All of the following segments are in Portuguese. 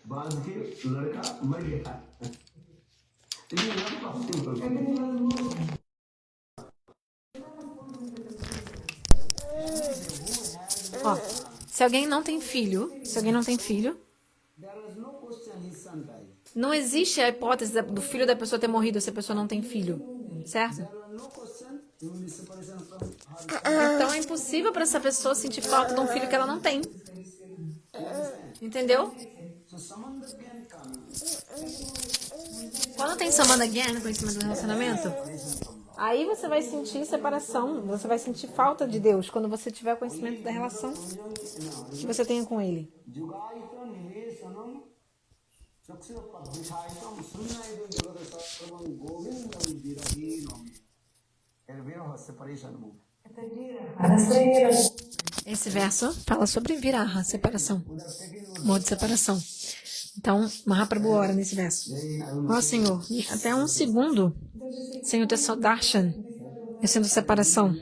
बांध के लड़का मर गया। Ó, se alguém não tem filho, não existe a hipótese do filho da pessoa ter morrido se a pessoa não tem filho, certo? Então é impossível para essa pessoa sentir falta de um filho que ela não tem. Entendeu? Quando tem Samanda Gyan, conhecimento do relacionamento, aí você vai sentir separação, você vai sentir falta de Deus quando você tiver conhecimento da relação que você tenha com Ele. Esse verso fala sobre viraha, separação, amor de separação. Então, Mahaprabhu ora nesse verso. Ó Senhor, até um segundo sem o teu darshan, eu sinto separação.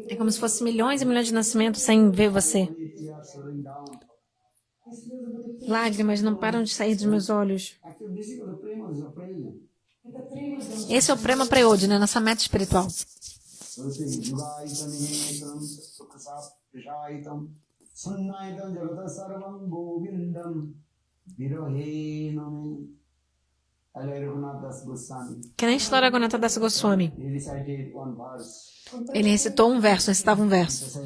É como se fosse milhões e milhões de nascimentos sem ver você. Lágrimas não param de sair dos meus olhos. Esse é o Prema Prayodhi, né? Nossa meta espiritual. Que nem Shri Raghunatha Das Goswami. Ele recitou um verso, recitava um verso.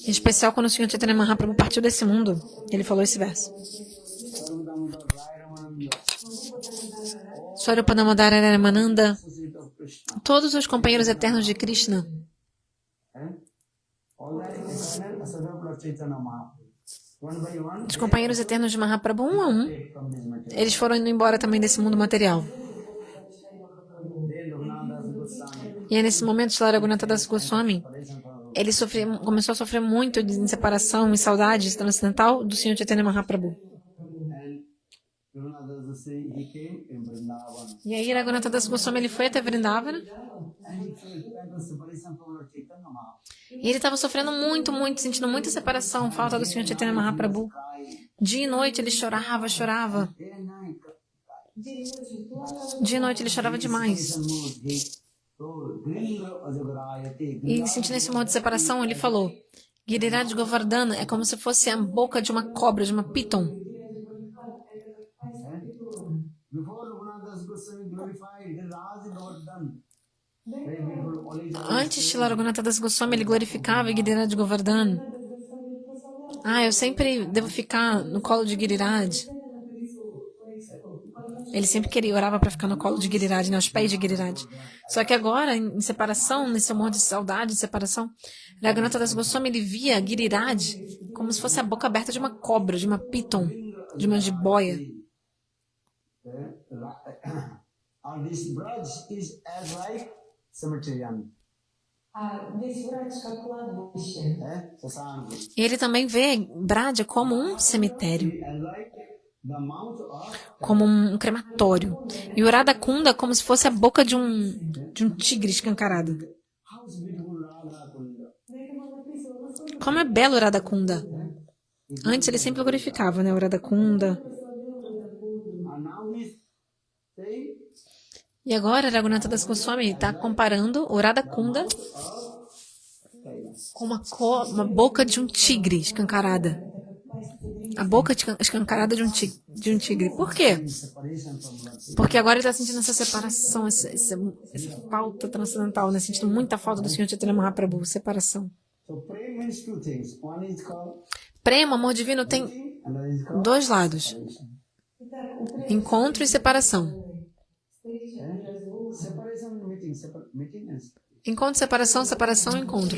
Em especial quando o Senhor Chaitanya Mahaprabhu partiu desse mundo, ele falou esse verso. Swarupa Damodara Ramananda, todos os companheiros eternos de Krishna, os companheiros eternos de Mahaprabhu, um a um, eles foram indo embora também desse mundo material. E é nesse momento, Shri Raghunatha Das Goswami, ele começou a sofrer muito de separação e saudade transcendental do Senhor Chaitanya Mahaprabhu. E aí, Raghunatha Das Goswami, ele foi até Vrindavana. E ele estava sofrendo muito, sentindo muita separação, falta do Senhor Chaitanya Mahaprabhu. Dia e noite ele chorava. Dia e noite ele chorava demais. E sentindo esse modo de separação, ele falou: Giriraj Govardhana é como se fosse a boca de uma cobra, de uma piton. Antes, Shri Raghunatha Das Goswami, ele glorificava Giriraj Govardhana. Eu sempre devo ficar no colo de Giriraj. Ele sempre orava para ficar no colo de Giriraj, aos pés de Giriraj. Só que agora, em separação, nesse amor de saudade, de separação, Raghunatha Das Goswami, ele via Giriraj como se fosse a boca aberta de uma cobra, de uma piton, de uma jiboia. E ele também vê Braj como um cemitério, como um crematório. E o Radha Kunda como se fosse a boca de um tigre escancarado. Como é belo o Radha Kunda. Antes ele sempre glorificava, né, o Radha Kunda. E agora Raghunatha Das Goswami está comparando o Radha Kunda com uma boca de um tigre escancarada. A boca escancarada de um tigre. Por quê? Porque agora ele está sentindo essa separação, essa falta transcendental, né? Sentindo muita falta do Senhor Chaitanya Mahaprabhu, separação. Prema, amor divino, tem dois lados: encontro e separação. Encontro, separação, separação, encontro.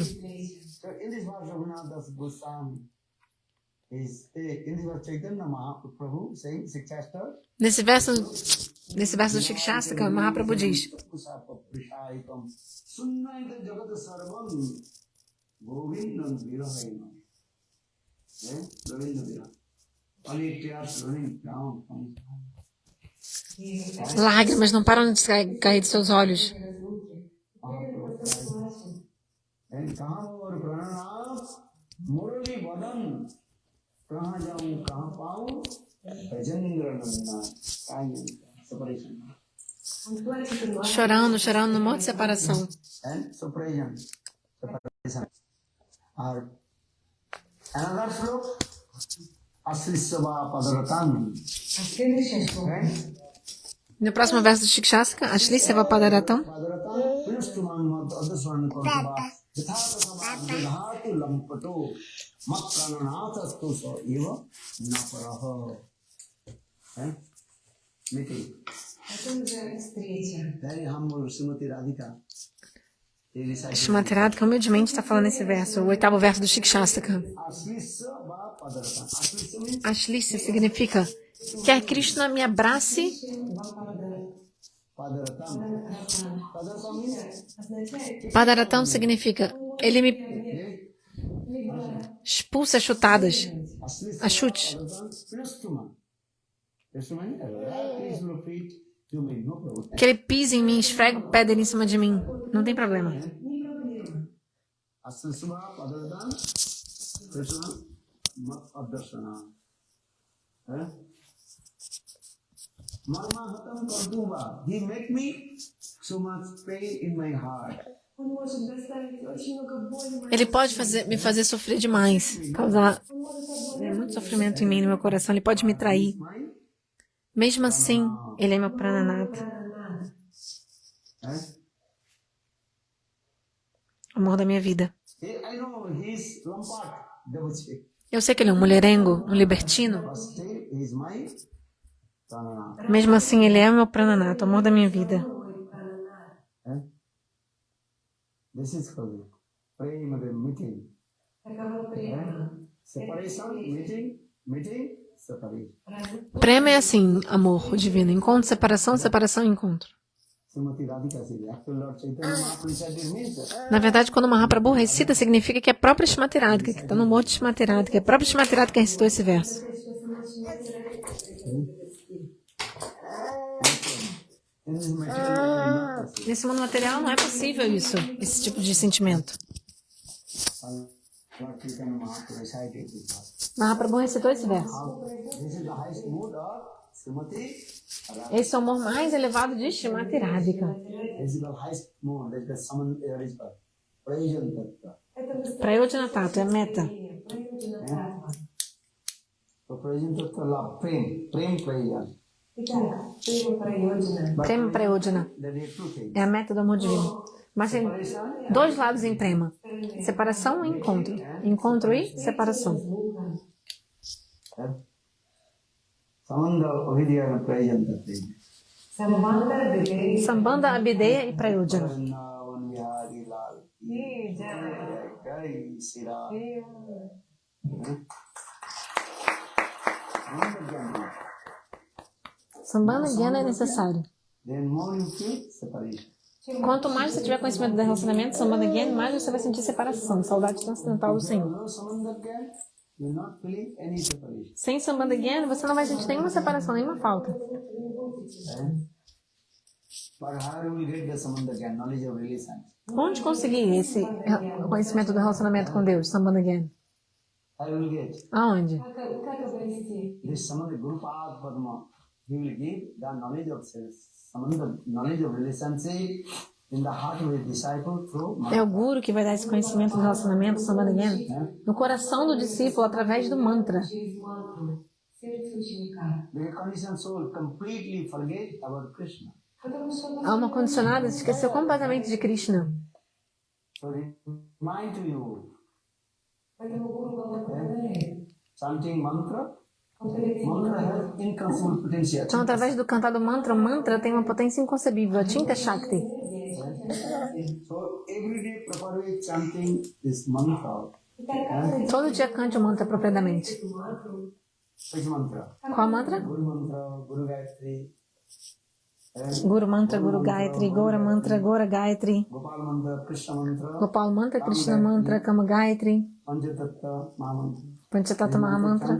Nesse verso do Shikshastra, Mahaprabhu diz: lágrimas não param de cair de seus olhos. And कहाँ और प्राणनाथ मुरली बदन कहाँ जाऊँ कहाँ पाऊँ गजेंद्र नंदन separation Chorando, chorando no monte de separação. and separation और another slope Aslisava Padaratan. No próximo verso do Shikshastra, Ashli Seva Padaratam. Very humble Srimati Radhika. Srimati Radhika humildemente está falando esse verso, o 8º verso do Shikshastra. Ashlisa significa quer Krishna me abrace. Padaratam significa ele me expulsa a chutadas, a chutes. Que ele pise em mim, esfregue o pé dele em cima de mim. Não tem problema. He make me so much pain in my heart. Ele pode me fazer sofrer demais, causar muito sofrimento em mim, no meu coração. Ele pode me trair. Mesmo assim, ele é meu prananata. Amor da minha vida. Eu sei que ele é um mulherengo, um libertino. Mesmo assim, ele é meu prananata, amor da minha vida. Prema é assim, amor divino. Encontro, separação, separação, encontro. Na verdade, quando Mahaprabhu recita, significa que é a própria Srimati Radhika, que está no monte Srimati Radhika, que é a própria Srimati Radhika que recitou esse verso. Nesse mundo material não é possível isso, esse tipo de sentimento. Mahaprabhu recitou esse verso. Esse é o amor mais elevado de Srimati Radhika. Prayojana Tattva é a meta. Prema Prayojana é a meta do amor divino. Mas tem dois lados em prema: separação e encontro. Encontro e separação. Sambandha, Abhideya e Prayojana. Sambandha e Gyana é necessário. Quanto mais você tiver conhecimento do relacionamento, Sambandha e Gyana, mais você vai sentir separação, saudade transcendental do Senhor. Sem Sambandha e Gyana, você não vai sentir nenhuma separação, nenhuma falta. Onde conseguir esse conhecimento do relacionamento com Deus, Sambandha e Gyana? Aonde? He will give the knowledge of relationship in the heart of his disciple through mantra. É o Guru que vai dar esse conhecimento do relacionamento, Sambandha e Gyana, no coração do discípulo através do mantra. The conditioned soul completely forget about Krishna. A alma condicionada se esqueceu completamente de Krishna. So remind you, chanting mantra. Então, através do cantar do mantra, o mantra tem uma potência inconcebível, a Chinta Shakti. Todo dia cante o mantra apropriadamente. Qual mantra? Guru mantra, Guru Gayatri, Gaura mantra, Gaura Gayatri, Gopal mantra, Krishna mantra, Kama Gayatri, Panchatattva Mahamantra.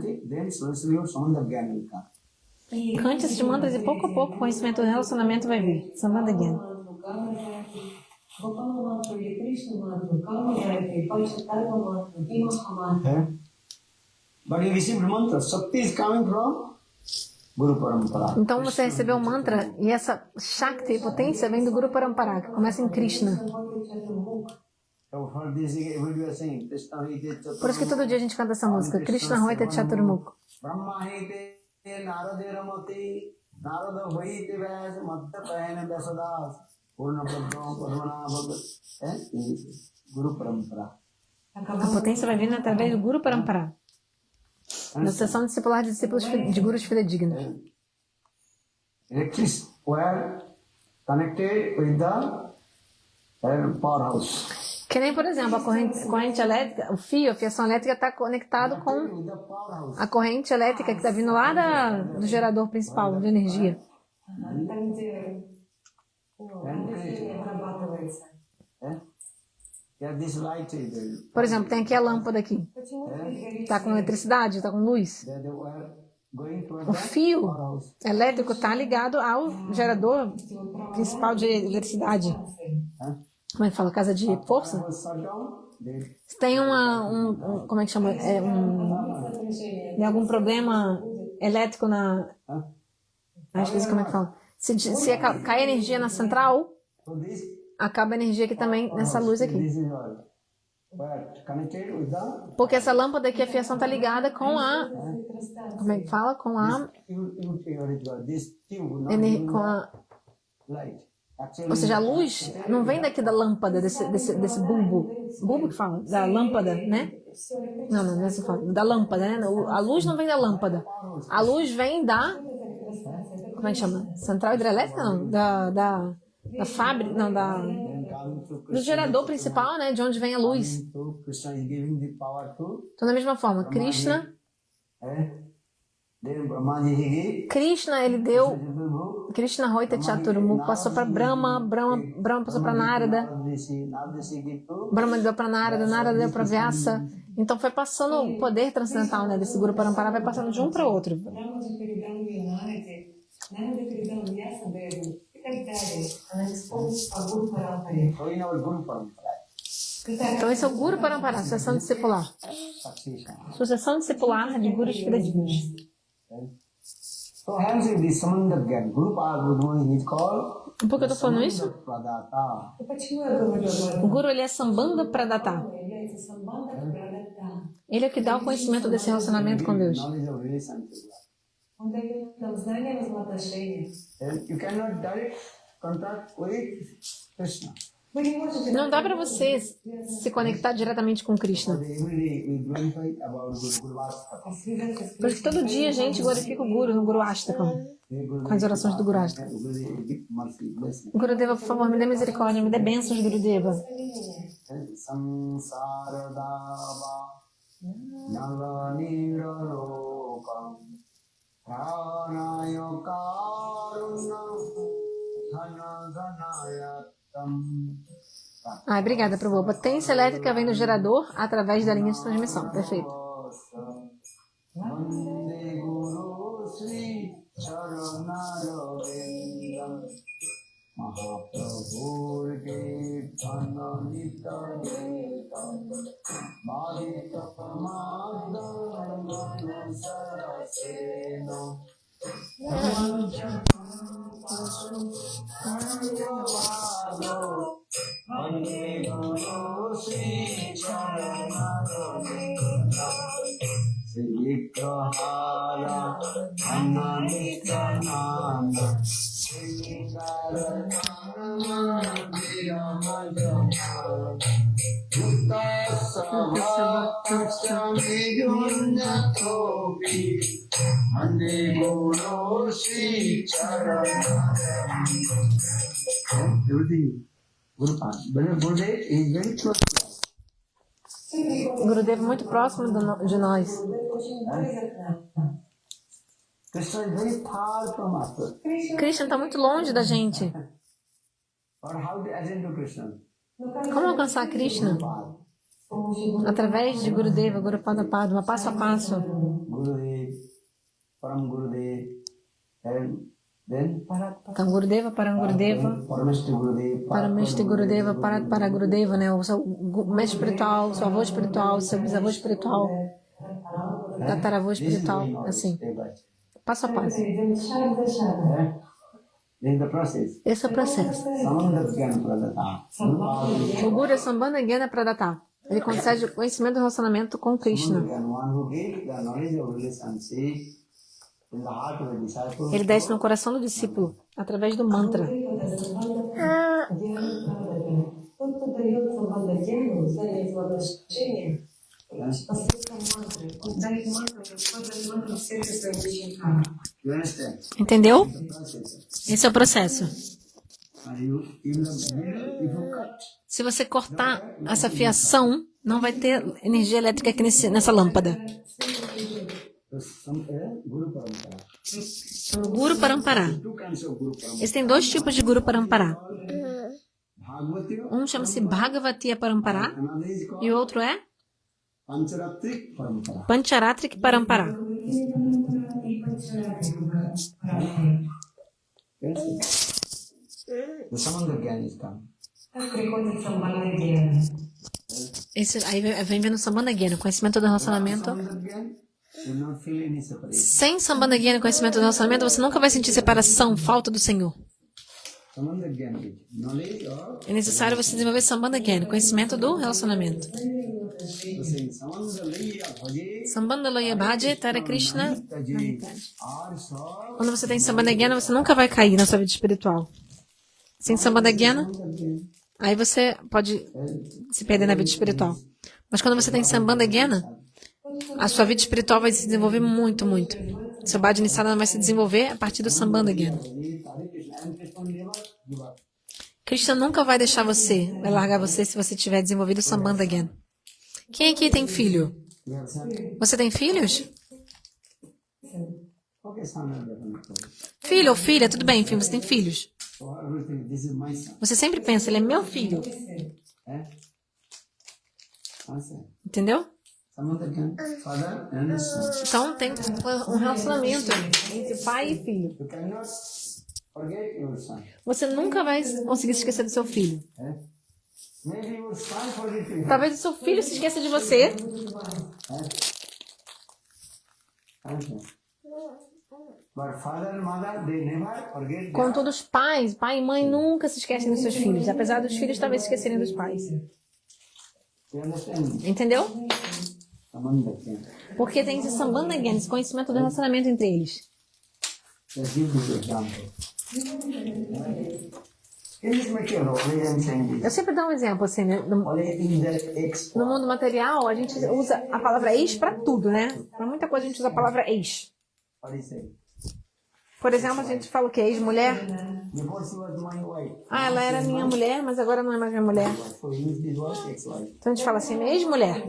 Cante esses mantras e pouco a pouco o conhecimento do relacionamento vai vir. Sambandha Gyana. But you received mantra. Shakti is coming from Guru Parampara. Então você recebeu o mantra e essa Shakti, potência, vem do Guru Parampara, que começa em Krishna. So for this, we were saying, Krishna Hite Por isso que todo dia a gente canta essa música, Krishna Hoite Chaturmukh. Brahma Hite Narade Ramati Narada Vaite Vyas Madhya Payana Vyasadas Purna Padma Padmana Bhagat. Guru Parampara. A potência vai vindo através do Guru Parampara. Na sessão discipular de discípulos de gurus fidedignos. Electrics were connected with the powerhouse. Que nem, por exemplo, a corrente elétrica, o fio, a fiação elétrica está conectado com With the powerhouse. a corrente elétrica que está vindo lá do gerador principal de energia. Yeah, this light is Por exemplo, tem aqui a lâmpada aqui. Está com eletricidade, está com luz. they were going to O the fio powerhouse. elétrico está ligado ao gerador principal de eletricidade. Como é que fala? Casa de força? Was shut down. They Tem como é que chama? Tem algum problema elétrico na... Acho que como é que fala? Se cai energia na central, so this acaba a energia aqui também nessa luz aqui. this is all. But connected with the Porque essa lâmpada aqui, a fiação está ligada com a... Como é que fala? Com a... this tube, not Com a light. Actually, ou seja, a luz não vem daqui da lâmpada, desse bulbo. Bulbo que fala? Da lâmpada, né? Não é assim que fala. Da lâmpada, né? A luz não vem da lâmpada. A luz vem da... Como é que chama? Central hidrelétrica? Não. Da fábrica... Não, do gerador principal, né? De onde vem a luz. so Krishna is giving the power to Então, da mesma forma, Krishna, then Brahmaji he gave ele deu... Chaturmukh, Krishna Hoita Chaturmukh passou para Brahma passou para Narada, Narada gave to Brahma deu para Narada, Narada deu para Vyasa. Então foi passando o poder transcendental, né, desse Guru Parampara, vai passando de um para outro. so in our Guru Parampara. Então esse é o Guru Parampara, sucessão discipular. Sucessão discipular de Gurus fidedignos. So hence in the Samanda Gyan, Guru Parampara is called Por que eu tô falando isso? Pradata. O Guru, ele é Sambandha Pradata. Ele é que dá o conhecimento desse relacionamento com Deus. Knowledge of relationship. And you cannot direct contact with Krishna. Não dá para você se conectar diretamente com Krishna. Every day we glorify about Guru Vastaka. Por isso que todo dia a gente glorifica o Guru no Guru Ashtakam, com as orações do Guru Ashtakam. Gurudeva, por favor, me dê misericórdia, me dê bênçãos, Gurudeva. Samsaradava Navaniralokam Pranayo Karunam Dhanadhanayatam. Ah, obrigada, Prabhu. A potência elétrica vem do gerador através da linha de transmissão. Perfeito. Vande Guru Sri Charanarvindam Mahaprabhur Kirtananita Detam Madhita Madham Saraseno Vande Guru Sri Charanarvindam Vikrahara Ananitanana Mande Guru Sri Charanam. Everything. Gurudev is very close to us. Gurudeva é muito próximo de nós. Krishna is very far from us. Krishna está muito longe da gente. Or how to attend to Krishna? Como alcançar Krishna? Através de Gurudeva, Guru Pada Padma, passo a passo. Gurudev, Param Gurudev, and then Parat Então, Gurudeva, Parangurudeva, Parameshti Gurudev, Parameshti Gurudeva, Parat Paragurudeva, né? O seu mestre espiritual, seu avô espiritual, seu bisavô espiritual, tataravô espiritual, assim, passo a passo. In the process, Esse é o processo. Samanda Gyan Pradata, O Guru é Sambandha Gyana Pradata. Ele concede o conhecimento do relacionamento com Krishna. one who gave the knowledge of relationship in the heart of the disciple. Ele desce no coração do discípulo através do mantra. You understand? Entendeu? The process. Esse é o processo. And if you cut, Se você cortar essa fiação, não vai ter energia elétrica aqui nessa lâmpada. Guru Parampara. O Guru Parampara. Two kinds of Guru Parampara. Existem dois tipos de Guru Parampara. Bhagavati, Um chama-se Bhagavatiya Parampara another is called e o outro é Pancharatrik Parampara. Pancharatric Parampara. The Samanda Gyan is come. Esse, aí vem vindo o Sambandha Gyana, conhecimento do relacionamento. Samanda Gyan, you not feel any separation. Sem Sambandha Gyana, conhecimento do relacionamento, você nunca vai sentir separação, falta do Senhor. Samanda Gyan is knowledge of É necessário você desenvolver Sambandha Gyana, conhecimento do relacionamento. the same. Samanda Laya Bhaje, Sambandha Loya Bhaje Tara Krishna. Taje, Arsa, Quando você tem Sambandha Gyana, você nunca vai cair na sua vida espiritual. Sem Sambandha Gyana, aí você pode se perder na vida espiritual. Mas quando você tem Sambandha Gyana, a sua vida espiritual vai se desenvolver muito, muito. Seu Bhajanisadhana vai se desenvolver a partir do Sambandha Gyana. Krishna nunca vai deixar você, vai largar você se você tiver desenvolvido o Sambandha Gyana. Quem aqui tem filho? you have said, Você tem filhos? okay, Samanda Gyan. Filho ou filha, tudo bem, enfim, você tem filhos. So everything, this is my son. Você sempre pensa, ele é meu filho. Eh? Answer. Entendeu? Samanda Gyan, father and son. Então tem um relacionamento entre pai e filho. You cannot forget your son. Você nunca vai conseguir se esquecer do seu filho. Eh? Maybe your son forget you. Talvez o seu filho se esqueça de você. Answer. But father and mother, they never forget Contudo, os pais, pai e mãe nunca se esquecem dos seus filhos. Apesar dos filhos talvez se esquecerem dos pais. You understand? Entendeu? Samanda Gyan. Porque tem esse Sambandha Gyana, esse conhecimento do relacionamento entre eles. Let's give this example. In this material, always I'm saying Eu this. sempre dou um exemplo assim, né? Only in the ex. No mundo material, a gente usa a palavra ex para tudo, né? Para muita coisa a gente usa a palavra ex. What do you say? Por exemplo, a gente fala o que? Ex-mulher. Before she was my wife. Ah, ela era minha mulher, mas agora não é mais minha mulher. So use this word ex-wife. Então a gente fala assim, ex-mulher.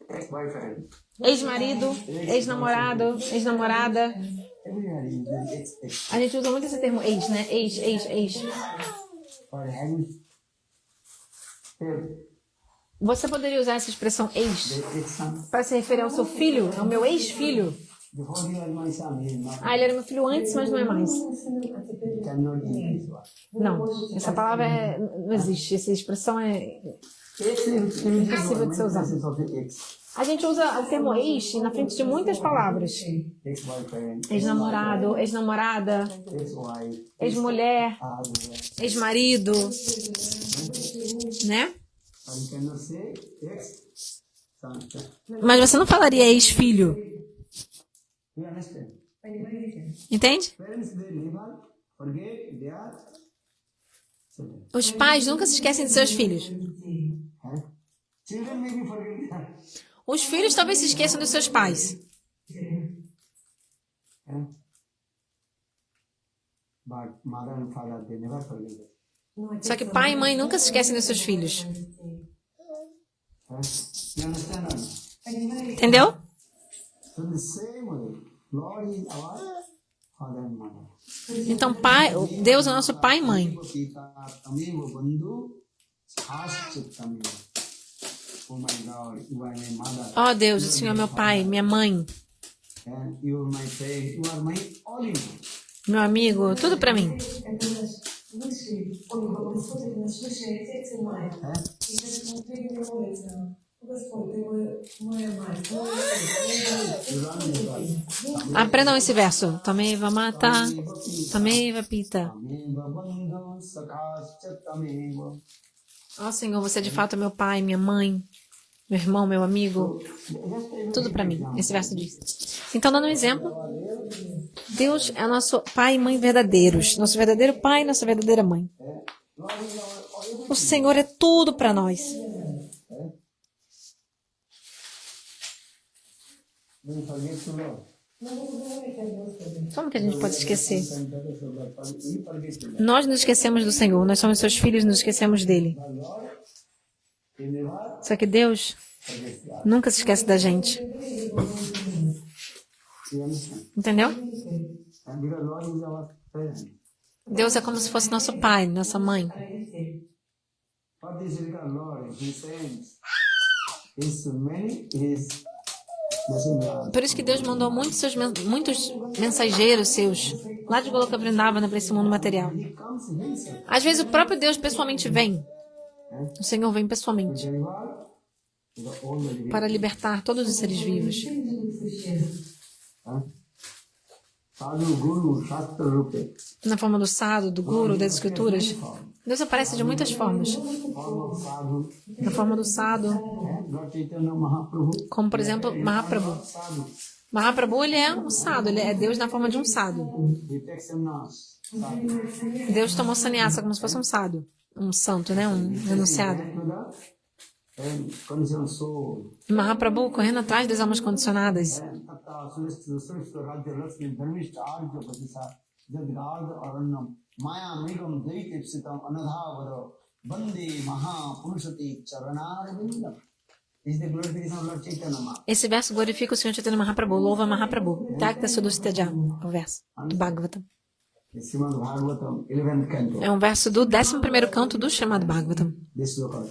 Ex-boyfriend. Ex-marido, ex-namorado, ex-namorada. Everywhere you use ex. A gente usa muito esse termo ex, né? Ex, ex, ex. Or have you heard Você poderia usar essa expressão ex the ex-son? para se referir ao seu filho, ao meu ex-filho? Before he was my son, he is not. Ah, ele era meu filho antes, mas não é mais. You cannot use this word. Não, essa palavra não existe. Essa expressão é... Ex is Impossível de ser usado. basis of the ex. A gente usa o termo ex na frente de muitas palavras. Ex-boyfriend. Ex-namorado, ex-namorada, Ex-wife. ex-mulher, Husband. ex-marido, né? But you cannot say ex-son. Mas você não falaria ex-filho, You understand? entende? Parents, they never forget their children. Os pais nunca se esquecem de seus filhos. Huh? Children maybe forget their. Os filhos talvez se esqueçam dos seus pais. Huh? But mother and father, they never forget it. Só que pai e mãe nunca se esquecem dos seus filhos. Huh? You understand or not? Entendeu? So the same way, Lord is our father and mother. Então, pai, Deus é o nosso pai e mãe. Oh my God, you are my mother. Ó Deus, o Senhor é meu pai, minha mãe. And you are my friend, you are my all in all. Meu amigo, tudo para mim. Это наш высший, он Господь, это наш высший Отец и Мать. И как он перед ним молится, Господь, ты моя мать, Aprendam esse verso. Tameva mata, tameva pita. Tameva bandhu sakhascha tameva. Ó Senhor, você é de fato meu pai, minha mãe, meu irmão, meu amigo. Tudo para mim. Esse verso diz. Então, dando um exemplo, Deus é nosso pai e mãe verdadeiros. Nosso verdadeiro pai e nossa verdadeira mãe. O Senhor é tudo para nós. Don't forget to love. Como que a gente pode esquecer? We forget to love. Nós nos esquecemos do Senhor. Nós somos seus filhos e nos esquecemos dele. The Lord, he never Só que Deus forgets us. nunca se esquece da gente. You understand? Entendeu? And because Lord is our parent. Deus é como se fosse nosso pai, nossa mãe. For this because Lord, he sends his many, his messengers. Por isso que Deus mandou muitos mensageiros seus lá de Goloka Vrindavana para esse mundo material. He comes himself. Às vezes o próprio Deus pessoalmente vem. O Senhor vem pessoalmente Deliver the all the living. para libertar todos os seres vivos. Sadhu, Guru, Shastra, Rupe. Na forma do sadhu, do guru, das escrituras. Deus aparece de muitas formas. Form of Sadhu. Na forma do sadhu, Lord Chaitanya Mahaprabhu. como por exemplo Mahaprabhu. Sadhu. Mahaprabhu, ele é um sadhu, ele é Deus na forma de um sadhu. He takes sannyas. Sadhu. Deus tomou sannyasa como se fosse um sadhu. Um santo, né? Um renunciado. And conditional soul. E Mahaprabhu correndo atrás das almas condicionadas. And Tatta Surishta Rajya Lakshmi Dharmishta Arjya Patisa Jadgard Aranyam Maya Mrigam Daitipsitam Anadhavara Bande Maha Purushati Charanarvindam. This is the glorification of Lord Chaitanya Mahaprabhu. Esse verso glorifica o Senhor Chaitanya Mahaprabhu, louva Mahaprabhu. Takta Sudusthaja, é o verso do Bhagavatam. The Srimad Bhagavatam, 11th canto. É um verso do 11º canto do chamado Bhagavatam. This local.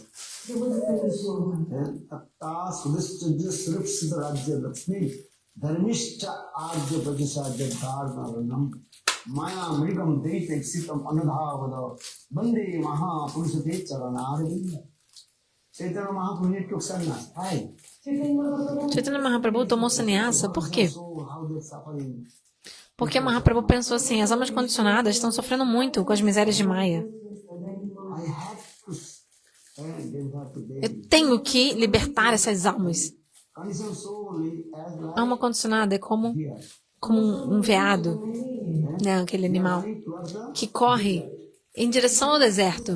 Tatta Surishta Surishta Rajya Lakshmi Dharmishta Arjya Patisa Jadgard Aranyam Maya Mrigam Daitipsitam Anadhavara Bande Maha Purushati Charanarvindam. Chaitanya Mahaprabhu took sannyas. Why? Chaitanya Mahaprabhu tomou sannyasa, por quê? So how they're suffering. Porque Mahaprabhu pensou assim, as almas condicionadas estão sofrendo muito com as misérias de Maya. I have to stand in her today. Eu tenho que libertar essas almas. Conditional soul is as A like alma condicionada é como here. um veado, né, aquele animal, Towards the que corre em direção ao deserto.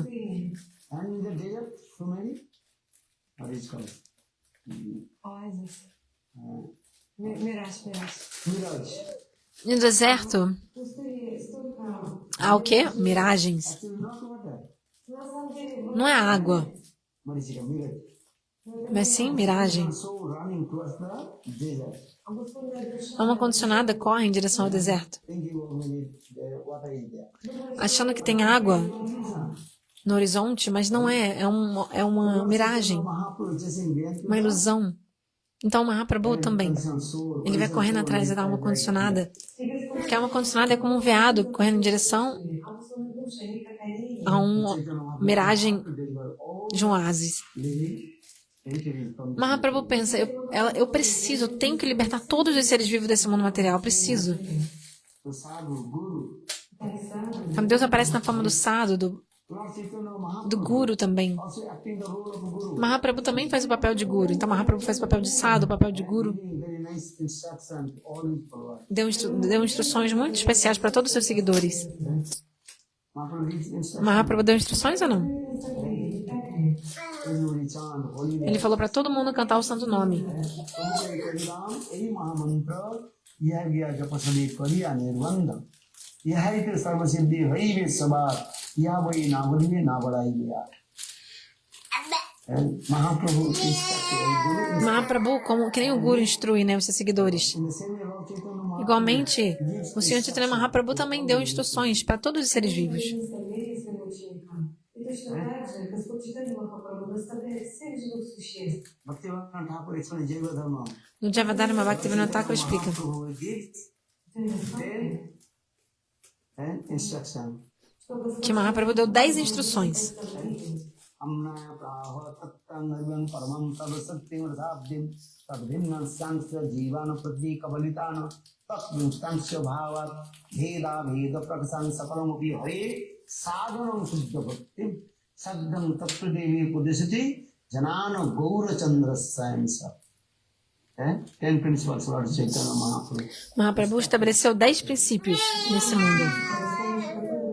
and in the desert, so many. What is called? Oasis. Mirage. Mirage. No deserto, há o quê? Miragens. Actually, not water. Não é água, Marishika, mirage. mas sim miragem. So running towards the desert. A alma condicionada corre em direção ao deserto, Thinking of maybe the water is there. achando que tem água no horizonte, mas não é. É uma miragem, Mahaprabhu chasing behind uma ilusão. Então, o Mahaprabhu também. conditional soul. Ele vai correndo atrás da alma condicionada. Porque a alma condicionada é como um veado correndo em direção a uma miragem de um oásis. Mahaprabhu pensa, eu preciso, eu tenho que libertar todos os seres vivos desse mundo material, eu preciso. So sadhu, guru. Quando Deus aparece na forma do sadhu, Lord Chaitanya Mahaprabhu do guru também. also acting the role of a guru. Mahaprabhu também faz o papel de guru. Então, Mahaprabhu faz o papel de sadhu, o papel de guru. Giving very nice instruction to all his followers. Deu instruções muito especiais para todos os seus seguidores. Mahaprabhu gives instruction. Mahaprabhu deu instruções ou não? Everybody chant holy name. Ele falou para todo mundo cantar o santo nome. Everybody Kariram, Ei Mahamantra, Yahavya Japasadi Kariya Nirvandam. Yahavya Sarvasiddhi Vaive Sabat, Yahavya Navadive Navadaiya. And Mahaprabhu instructed Mahaprabhu, como, que nem o guru instrui, né, os seus seguidores. in the same way Lord Chaitanya Mahaprabhu Igualmente, o Senhor Chaitanya Mahaprabhu também deu instruções para todos os seres vivos. точно так же Господь Чайтанья Махапрабху наставляет всех живых существ. Bhaktivinoda Thakur explains Jaiva Dharma. No Javadharma, Bhaktivinoda Thakur explica Mahaprabhu gives 10 instructions. que Mahaprabhu deu 10 instruções. Amnaya praha tattang arvan paramam tad satyam radhabdim tad bhinna sangsya jivana pradvi kabalitana tat vinstangsya bhavat bheda bheda prakasang sakalam api hare sadhanam suddha bhaktim saddham tattu devi pudesati janana gaura chandra sayansa. 10 principles Lord Chaitanya Mahaprabhu. Mahaprabhu estabeleceu 10 princípios nesse mundo.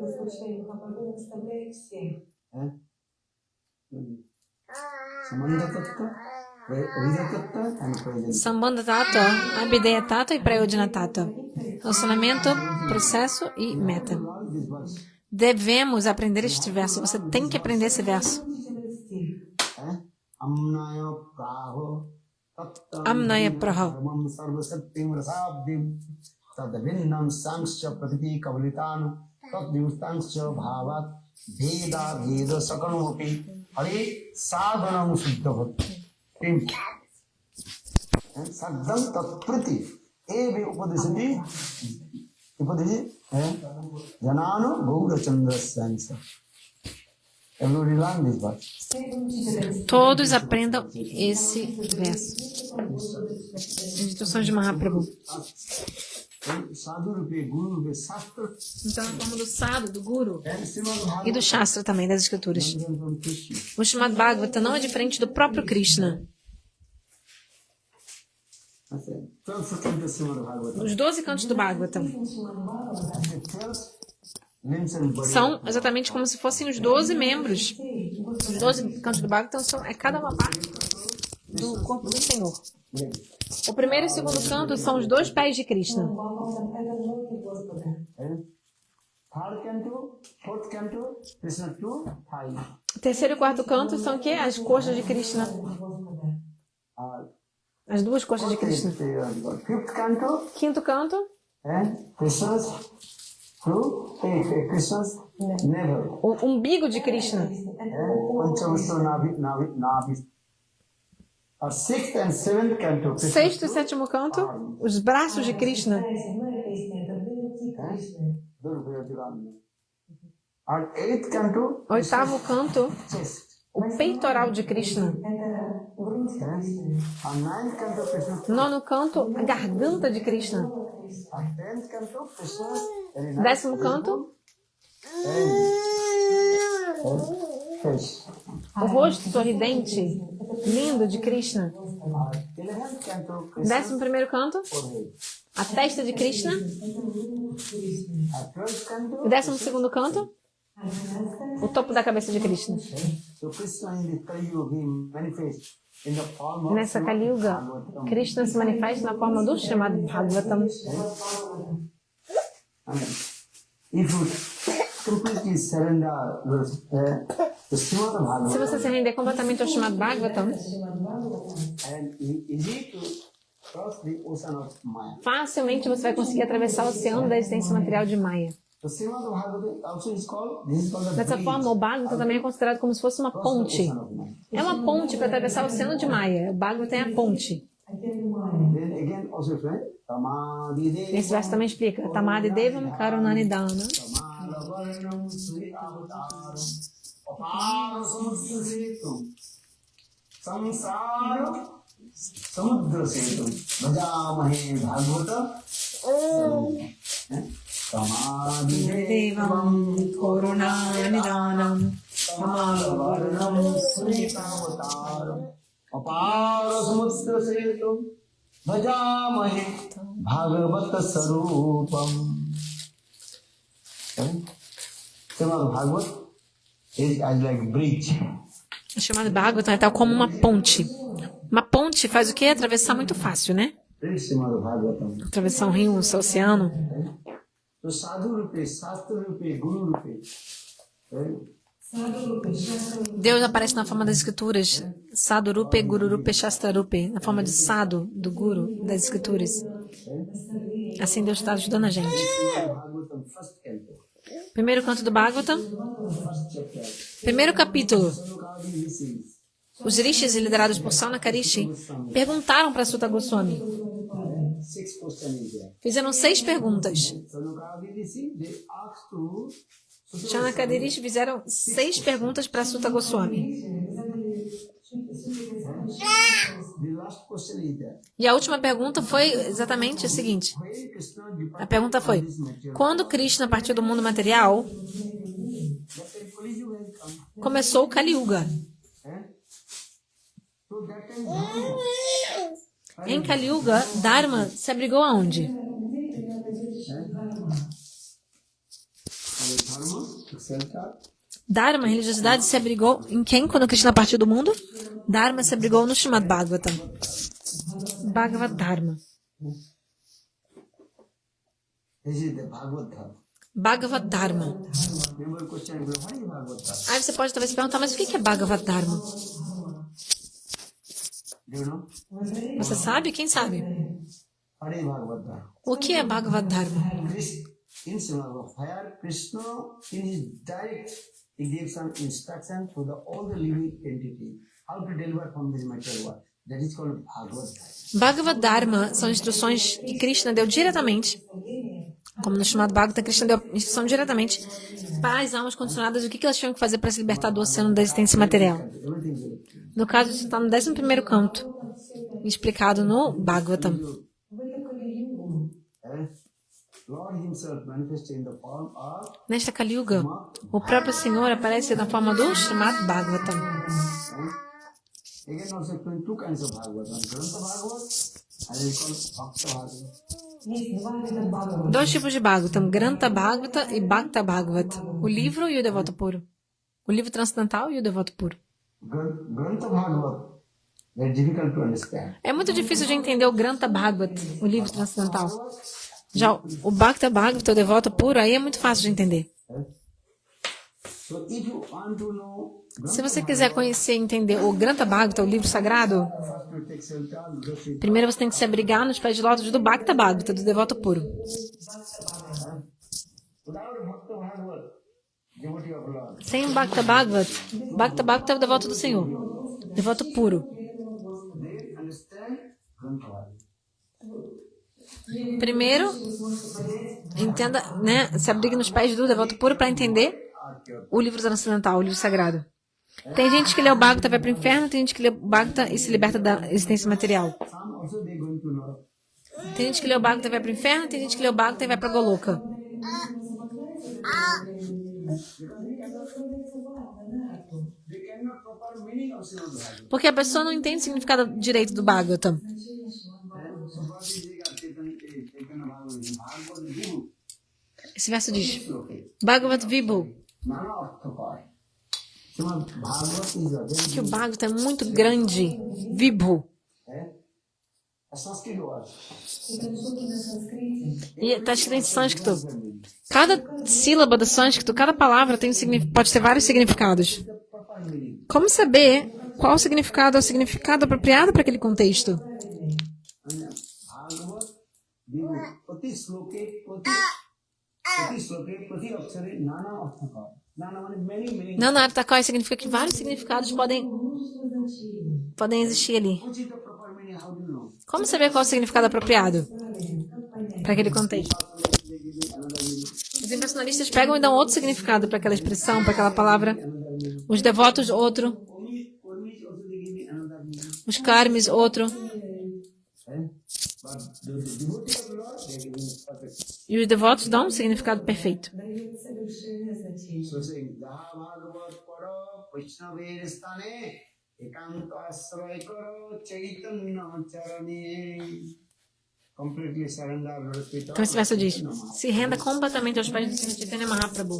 Господь Чайтанья Махапрабху наставляет всех. Samandha tattva, Vida tattva and Prayojana. Sambandha Tattva, Abhideya Tattva e Prayojana Tattva. Relacionamento, processo e meta. This verse. Devemos aprender este verso. Você tem que aprender esse verso. Amnaya praho tattva Amnaya praha. paramam sarvasatyam rasabdim tad vinnam sangsya pratiti kavalitanu tad dimstangsya bhavat bheda bheda sakalamupi hare sadhanam suddha bhaktim saddham tatpriti eve upadesati janano gaura chandra sansa. Everybody learn this verse. Todos aprendam esse verso. As instruções de Mahaprabhu. Sadhu rupe, guru rupe, shastra, Então, na forma do sadhu, do guru and Srimad e do shastra também, das escrituras. Bhagavatam from Krishna. O Srimad Bhagavata não é diferente do próprio Krishna. That's it. 12 seconds of Srimad Bhagavatam. Os 12 cantos do Bhagavatam The 12 limbs and body. são exatamente como se fossem os 12 membros. Os 12 cantos do Bhagavatam é cada uma parte do corpo do Senhor. O primeiro e o segundo canto são os 2 pés de Krishna. Third canto, fourth canto, Krishna 2, 5. O terceiro e o quarto canto são o quê? As coxas de Krishna. As 2 coxas de Krishna. Fifth canto, Quinto canto, Krishna's through, Krishna's navel. o umbigo de Krishna. Panchamasto Navi. Or sixth and seventh canto, Krishna. Sexto e sétimo canto, os braços de Krishna. Or eighth canto, Oitavo canto, chest. o peitoral de Krishna. Or ninth canto, Krishna's. Nono canto, a garganta de Krishna. Or tenth canto, Krishna's. Very nice. Décimo canto, Face. o rosto sorridente, lindo de Krishna. Or 11th canto, Krishna's. Décimo primeiro canto, forehead. a testa de Krishna. Or 12th canto, O décimo segundo canto, o topo da cabeça de Krishna. so Krishna in the Kali Yuga he manifests in the form of Nessa Kali Yuga, Bhagavatam. Krishna se manifesta na forma do chamado Bhagavatam. And if you completely surrender the Srimad Se Bhagavatam, você se render completamente ao chamado Bhagavatam, and easy to cross the ocean of Maya. facilmente você vai conseguir atravessar o oceano da existência material de Maya. The Srimad Bhagavatam also is called, this is called the Dessa bridge forma, o Bhagavatam também é considerado como se fosse uma across the ponte. ocean of Maya. É uma ponte para atravessar o oceano de Maya. O Bhagavatam é a ponte. Then again also friend, Tamadi Esse verso também explica. Tamadi Devam Karunanidana. Tamalavarnam Sri Avataram Apara Samudra Setum Samsara Samudra Setum Bhajamahe Bhagavata Tamadi Devam Karunanidanam. Tamalavarnam Sri Avataram Apara Samudra Setum Bhajamahe Bhagavata Sarupam. Srimad Bhagavat is as like bridge. O chamado Bhagavatam é tal como uma ponte. Uma ponte faz o quê? Atravessar muito fácil, né? Read Srimad Bhagavatam. Atravessar um rio, um oceano. So sadhu rupe, shastra rupe, guru rupe. Deus aparece na forma das escrituras. Sadhurupe, Gururupe, Shastrarupe. Na forma de Sadhu, do Guru, das escrituras. Assim Deus está ajudando a gente. Srimad Bhagavatam first canto, Primeiro canto do Bhagavatam, first chapter. Primeiro capítulo. Sanukadi rishis. Os rishis, liderados por Sanakarishi, perguntaram para Sutta Goswami. 6 questions is there. Fizeram 6 perguntas. Sanukadi rishi, they asked to Sanakadi Rishi fizeram 6 perguntas para Sutta Goswami. the last question is there. E a última pergunta foi exatamente o seguinte. When Krishna departed A pergunta foi: from this material, quando Krishna partiu do mundo material, that time Kali Yuga has come. começou o Kali Yuga. Eh? So that time Dharma, Em Kali Yuga, Dharma se abrigou aonde? Center, Dharma, a religiosidade, se abrigou em quem quando Krishna partiu do mundo? Dharma se abrigou no Srimad Bhagavatam. Bhagavad Dharma. this is the Bhagavad Dharma. Bhagavad Dharma. Remember question, what is Bhagavad Dharma? Aí você pode talvez se perguntar, mas o que é Bhagavad Dharma? Do you know? Você sabe? Quem sabe? What is Bhagavad Dharma? O que é Bhagavad Dharma? In Srimad Bhagavad, Krishna, in his direct, he gives some instruction to all the living entities how to deliver from this material world. That is called Bhagavad Dharma. Bhagavad Dharma são instruções que Krishna deu diretamente, como no chamado Bhagavatam, Krishna deu instrução diretamente para as almas condicionadas o que elas tinham que fazer para se libertar do oceano da existência material. Everything is clear. No caso, isso está no 11º canto, explicado no Bhagavatam. Eh? Lord himself manifested in the form of Nesta Kali Yuga, o próprio Senhor aparece na forma do chamado Bhagavatam. again also explain two kinds of Bhagavatam. Grantha Bhagavat and we call Bhakta Bhagavat. Dois tipos de Bhagavatam, Grantha Bhagavata e Bhakta Bhagavat. O livro e o devoto puro. O livro transcendental e o devoto puro. Grantha Bhagavat, very difficult to understand. É muito difícil de entender o Grantha Bhagavat, o livro transcendental. Já o Bhakta Bhagavata, o devoto puro, aí é muito fácil de entender. So if you want to know Se você quiser conhecer e entender o Grantha Bhagavata, o livro sagrado, first you take shelter, leadership. primeiro você tem que se abrigar nos pés de lótus do Bhakta Bhagavata, do devoto puro. Without Bhakta Bhagavat, devotee of Lord, Sem o Bhakta Bhagavata é o devoto do Senhor, devoto puro. they understand Grantha Bhagavat. Primeiro, entenda, né, se abrigue nos pés do devoto puro para entender o livro transcendental, o livro sagrado. Tem gente que lê o Bhagavata e vai para o inferno, tem gente que lê o Bhagavata e se liberta da existência material. Some also they going to know. Tem gente que lê o Bhagavata e vai para o inferno, tem gente que lê o Bhagavata e vai para Goloka. They cannot proper meaning of Srimad Bhagavatam. Porque a pessoa não entende o significado direito do Bhagavatam. So what is the Chaitanya Bhagavat? Bhagavat Vibu. Esse verso diz, Okay. Bhagavat Vibhu, Nana Arthakaya. Srimad Bhagavat is a very que o Bhagavata é muito grande. Vibhu. a Sanskrit word. E está escrito em sânscrito. Cada sílaba do sânscrito, cada palavra tem pode ter vários significados. The proper meaning. Como saber qual significado é o significado apropriado para aquele contexto? Bhagavat Vibu. Prati sloke, prati akshare, Nana Arthakaya. Nana means many meanings. Nanartakaya significa que vários significados podem existir ali. Which is the proper meaning? How do you know? Como saber qual é o significado apropriado para aquele contexto? They give me another meaning. Os impressionistas pegam e dão outro significado para aquela expressão, para aquela palavra. Os devotos, outro. Only also they give me another meaning. Os karmis, outro. But the devotee of Lord, they give me perfect. E os devotos dão um significado perfeito. So saying, Jaha Bhagavat Paro, Vaishnavir Sthane, Ekanta Asray Karo, Chaitanya Charane. Completely surrender, Lord Pita. Então esse verso diz, se renda completamente aos pés do Senhor Chaitanya Mahaprabhu.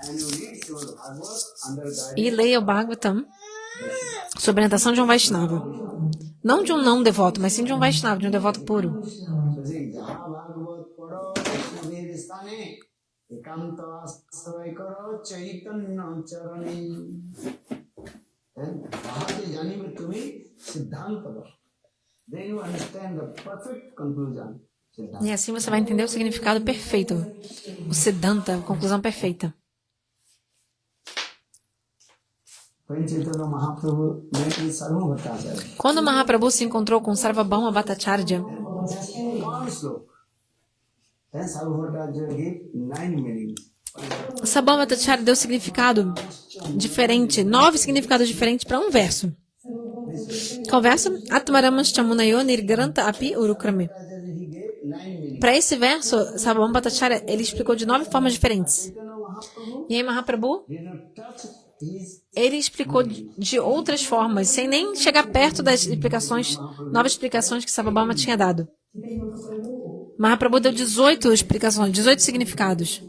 And you read Srimad Bhagavat under the E leia o Bhagavatam sob a orientação de um Vaishnava. Não de um não devoto, mas sim de um Vaishnava, de um devoto puro. so saying, Jaha Bhagavat Paro, Vaishnavir Sthane, Ekanta Asray Karo, Chaitanya Charane. वहाँ से जाने में तुम्हें सिद्धांत दो. Then you understand the perfect conclusion. E assim você vai entender o significado perfeito. O Siddhanta, a conclusão perfeita. when Chaitanya Mahaprabhu met with Sarva Bhattacharya. Quando Mahaprabhu se encontrou com Sarvabhauma Bhattacharya, One sloka. Then Sarva Bhattacharya gave 9 meanings. Sarvabhauma Bhattacharya deu significado diferente, 9 significados diferentes para um verso. Qual verso? Atmaramas Chamunayo Nirgranta Api Urukrame. He gave 9 meanings. Para esse verso, Sarvabhauma Bhattacharya, ele explicou de 9 formas diferentes. Chaitanya Mahaprabhu E aí Mahaprabhu, did not touch his. ele explicou de outras formas, sem nem chegar perto das explicações, novas explicações que Sarvabhauma tinha dado. Mahaprabhu deu 18 explicações, 18 significados.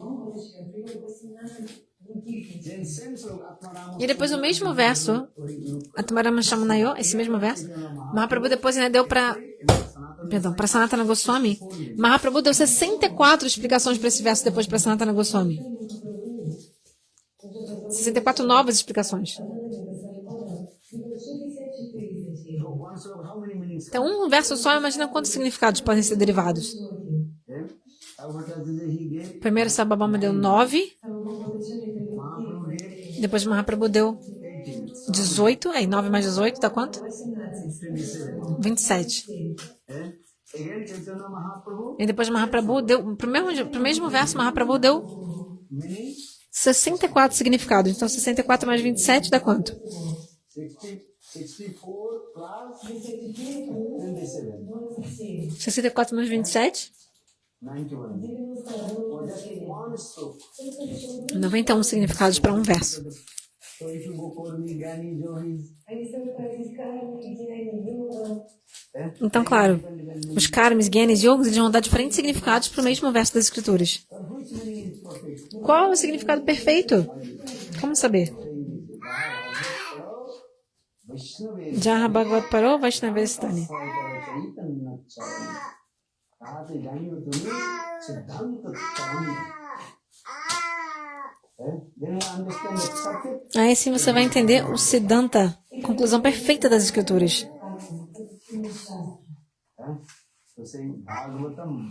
Then same sloka Atmarama. E depois o mesmo verso, Atmarama Shamunayo, esse mesmo verso, Mahaprabhu depois ainda deu para Sanatana Goswami. Mahaprabhu deu 64 explicações para esse verso depois para Sanatana Goswami. 64 novas explicações. One sloka, how many meanings? Então, um verso só, imagina quantos significados podem ser derivados. Then Sarva Bhattacharya he gave. Primeiro, Sarvabhauma deu 9, Mahaprabhu gave depois Mahaprabhu deu 18, aí 9 mais 18 dá quanto? 27. Then again Chaitanya Mahaprabhu E depois Mahaprabhu deu, pro mesmo verso, Mahaprabhu deu meaning 64 significados. Então, 64 mais 27 dá quanto? 64 plus 27. 64 mais 27? 91. For just one sloka. 91 significados para um verso. So if you go for me, Gani, Johis, Então, claro, os karmas, gyanis, yogis, eles vão dar diferentes significados para o mesmo verso das escrituras. which meaning is perfect? Qual é o significado perfeito? Como saber? Vaishnava Jaha Bhagavat Paro Vaishnavestani. Chaitanya Charana. Tate Janivaduni Siddhanta Charana. Then you understand the perfect. Aí sim você vai entender o Siddhanta, conclusão perfeita das escrituras. So saying Bhagavatam.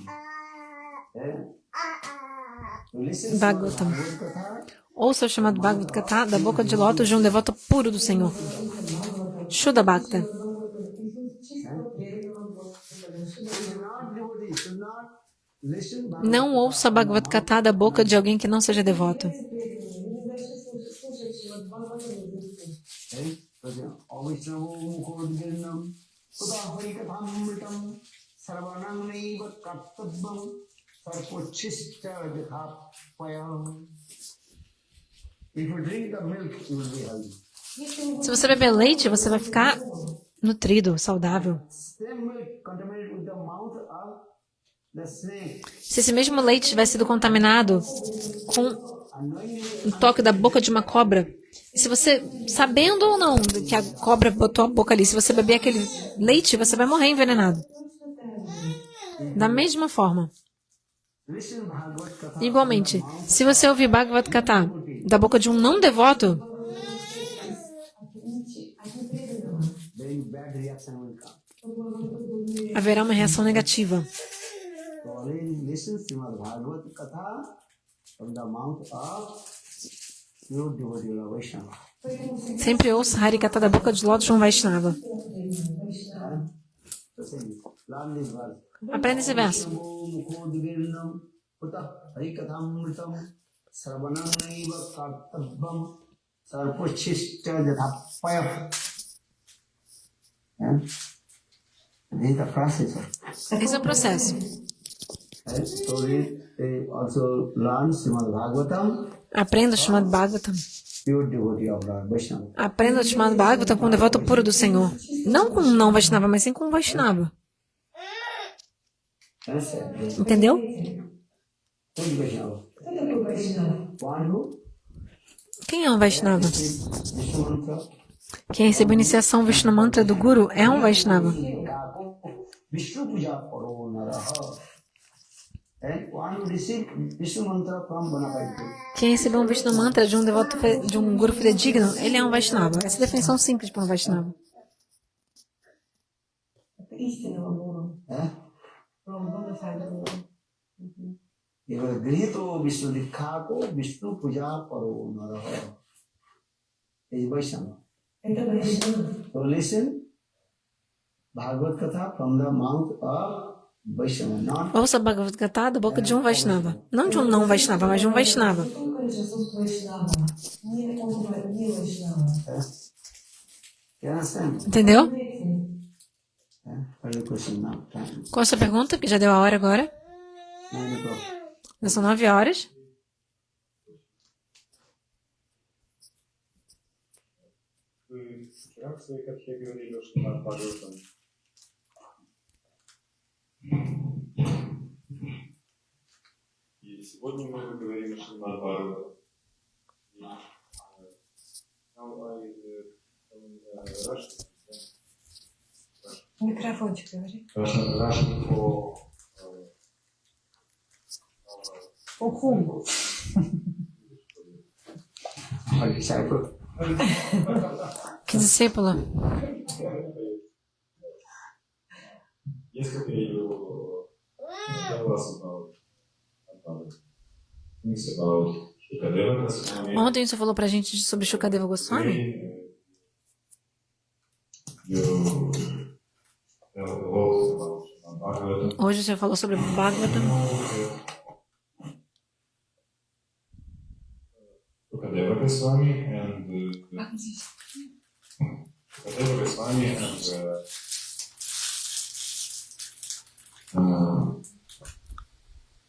To listen to Bhagavatam. Bhagavad Katha, Ouça o chamado Bhagavad Gita da boca de lótus de um devoto puro do Senhor. Shuddha Bhakta. should not devotee, should not listen Bhagavad Não ouça Bhagavad Gita da boca de alguém que não seja devoto. Avishnavo Mukhodgirnam Udaharikatamritam Sarvanam Naiva Kartabam Sarpochishta Jathapayam. If you drink the milk, you will be healthy. Se você beber leite, você vai ficar nutrido, saudável. Same milk contaminated with the mouth of the snake. Se esse mesmo leite tivesse sido contaminado com Unknowingly, o toque da boca de uma cobra, e se você, sabendo ou não que a cobra botou a boca ali, se você beber aquele leite, você vai morrer envenenado. Da mesma forma. listen Bhagavad Katha. Igualmente, se você ouvir Bhagavad Gita da boca de um não devoto, Then bad reaction will come. haverá uma reação negativa. So always listen Srimad Bhagavad Katha from the mouth of pure devotee of Vaishnava. Sempre ouça Harikata da boca de lótus de um Vaishnava. So saying, learn this verse. Aprenda esse verso. Mukhodgirnam Uta Harikatamritam Sarvanam Naiva Kartabam Sarpochishta Jathapayam. This is the process. Esse é o processo. So they also learn Srimad Bhagavatam, Aprenda o chamado Bhagavatam. pure devotee of Lord Vaishnava. Aprenda o chamado Bhagavatam com um devoto puro do Senhor. Não com um não Vaishnava, mas sim com um Vaishnava. Entendeu? Who is Vaishnava? One who Quem é um Vaishnava? Vishnu Mantra, Quem recebeu a iniciação Vishnu Mantra do Guru é um Vaishnava. Vishnu Puja Paro Naraha. And one who received Vishnu Mantra from Bonaparte. Quem recebeu um Vishnu Mantra de um devoto de um Guru fidedigno, ele é um Vaishnava. Essa é a definição simples para um Vaishnava. Grihito Vishnu Dikha ko Vishnu Puja Paro Naraha. is Vaishnava. é da Vaishnava. So listen, Bhagavad Katha from the mouth of Vaishnava, not Ouça Bhagavad Gita da boca de um Vaishnava. Não de um não Vaishnava, mas de um Vaishnava. Только лишь отсутствует Vaishnava. Не он не Vaishnava. you understand? Entendeu? What is the question now? Time. Qual a sua pergunta? Que já deu a hora agora. 9 o'clock. Já são 9 horas. Вы вчера в своей катхе говорили, что над Бхагаватом. И сегодня мы говорим, что над Бхагаватом. Russian Микрофончик говори. for Уху. Our disciple. Que discípulo? Yesterday you tell us about things about Shukadeva Goswami. Ontem você falou pra gente sobre Shukadeva Goswami. You tell also about Bhagavatam. Hoje você falou sobre Bhagavatam. Shukadeva Goswami and Shukadeva Goswami and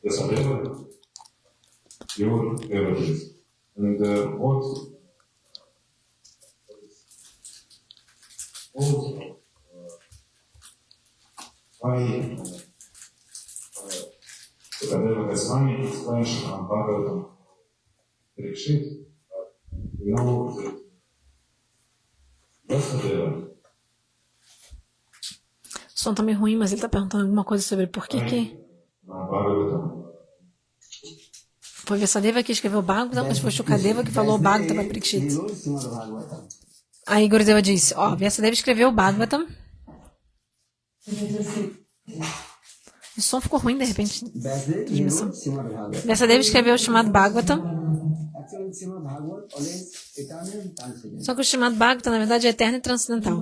Vyasadeva, your devotees. And what also why Shukadeva Goswami explains from Bhagavatam Parikshit, we know that Vyasadeva O som tá meio ruim, mas ele tá perguntando alguma coisa sobre por que Bhagavatam foi Vyasadeva que escreveu o Bhagavatam, mas foi Shukadeva que falou o Bhagavatam para Parikshit. He wrote Srimad Bhagavatam. Aí Gurudeva disse, ó, Vyasadeva escreveu o Bhagavatam. O som ficou ruim de repente. Vyasadeva, he wrote Srimad Bhagavatam. Vyasadeva escreveu o chamado Bhagavatam, Actually, Srimad Bhagavatam always eternal and transcendent. só que o chamado Bhagavatam, na verdade, é eterno e transcendental.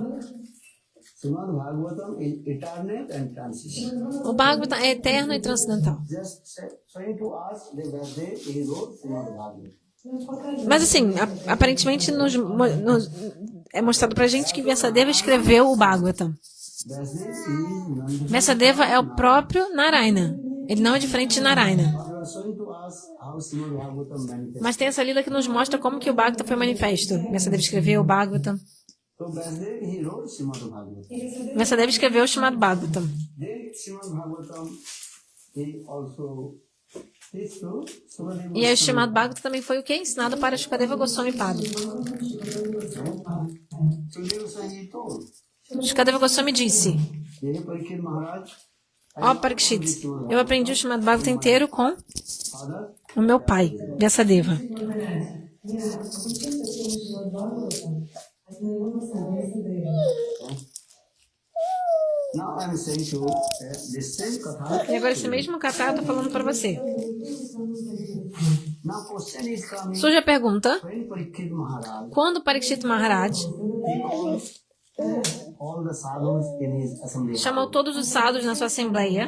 Srimad Bhagavatam is eternal and transcendent. O Bhagavatam é eterno e transcendental. Just trying to ask the Vyasadeva, he wrote Srimad Bhagavatam. Mas assim, aparentemente é mostrado pra gente que Vyasadeva escreveu o Bhagavatam. Vyasadeva is Nanda. Vyasadeva é o próprio Narayana. Ele não é diferente de Narayana. You are showing to us how Srimad Bhagavatam manifests. Mas tem essa lila que nos mostra como que o Bhagavatam foi manifesto. Vyasadeva escreveu o Bhagavatam. So Vyasadeva, he wrote Srimad Bhagavatam. Vyasadeva escreveu o chamado Bhagavatam. Then Srimad Bhagavatam, he also teach to Sukadeva E aí o chamado Bhagavatam também foi o que? Ensinado para Shukadeva Goswami Pada. Sukadeva Goswami told, Shukadeva Goswami disse, Devi Parikshit Maharaj, ó Parikshit, eu aprendi o chamado Bhagavatam inteiro com father, o meu pai, Vyasadeva. Я учился слушать Бхагаватам от моего Вясадева. now I am saying to this same katha. E agora esse mesmo katha eu tô falando para você. Now question is coming, Surge a pergunta, when Parikshit Maharaj, quando Parikshit Maharaj he calls all the sadhus in his assembly, chamou todos os sadhus na sua assembleia,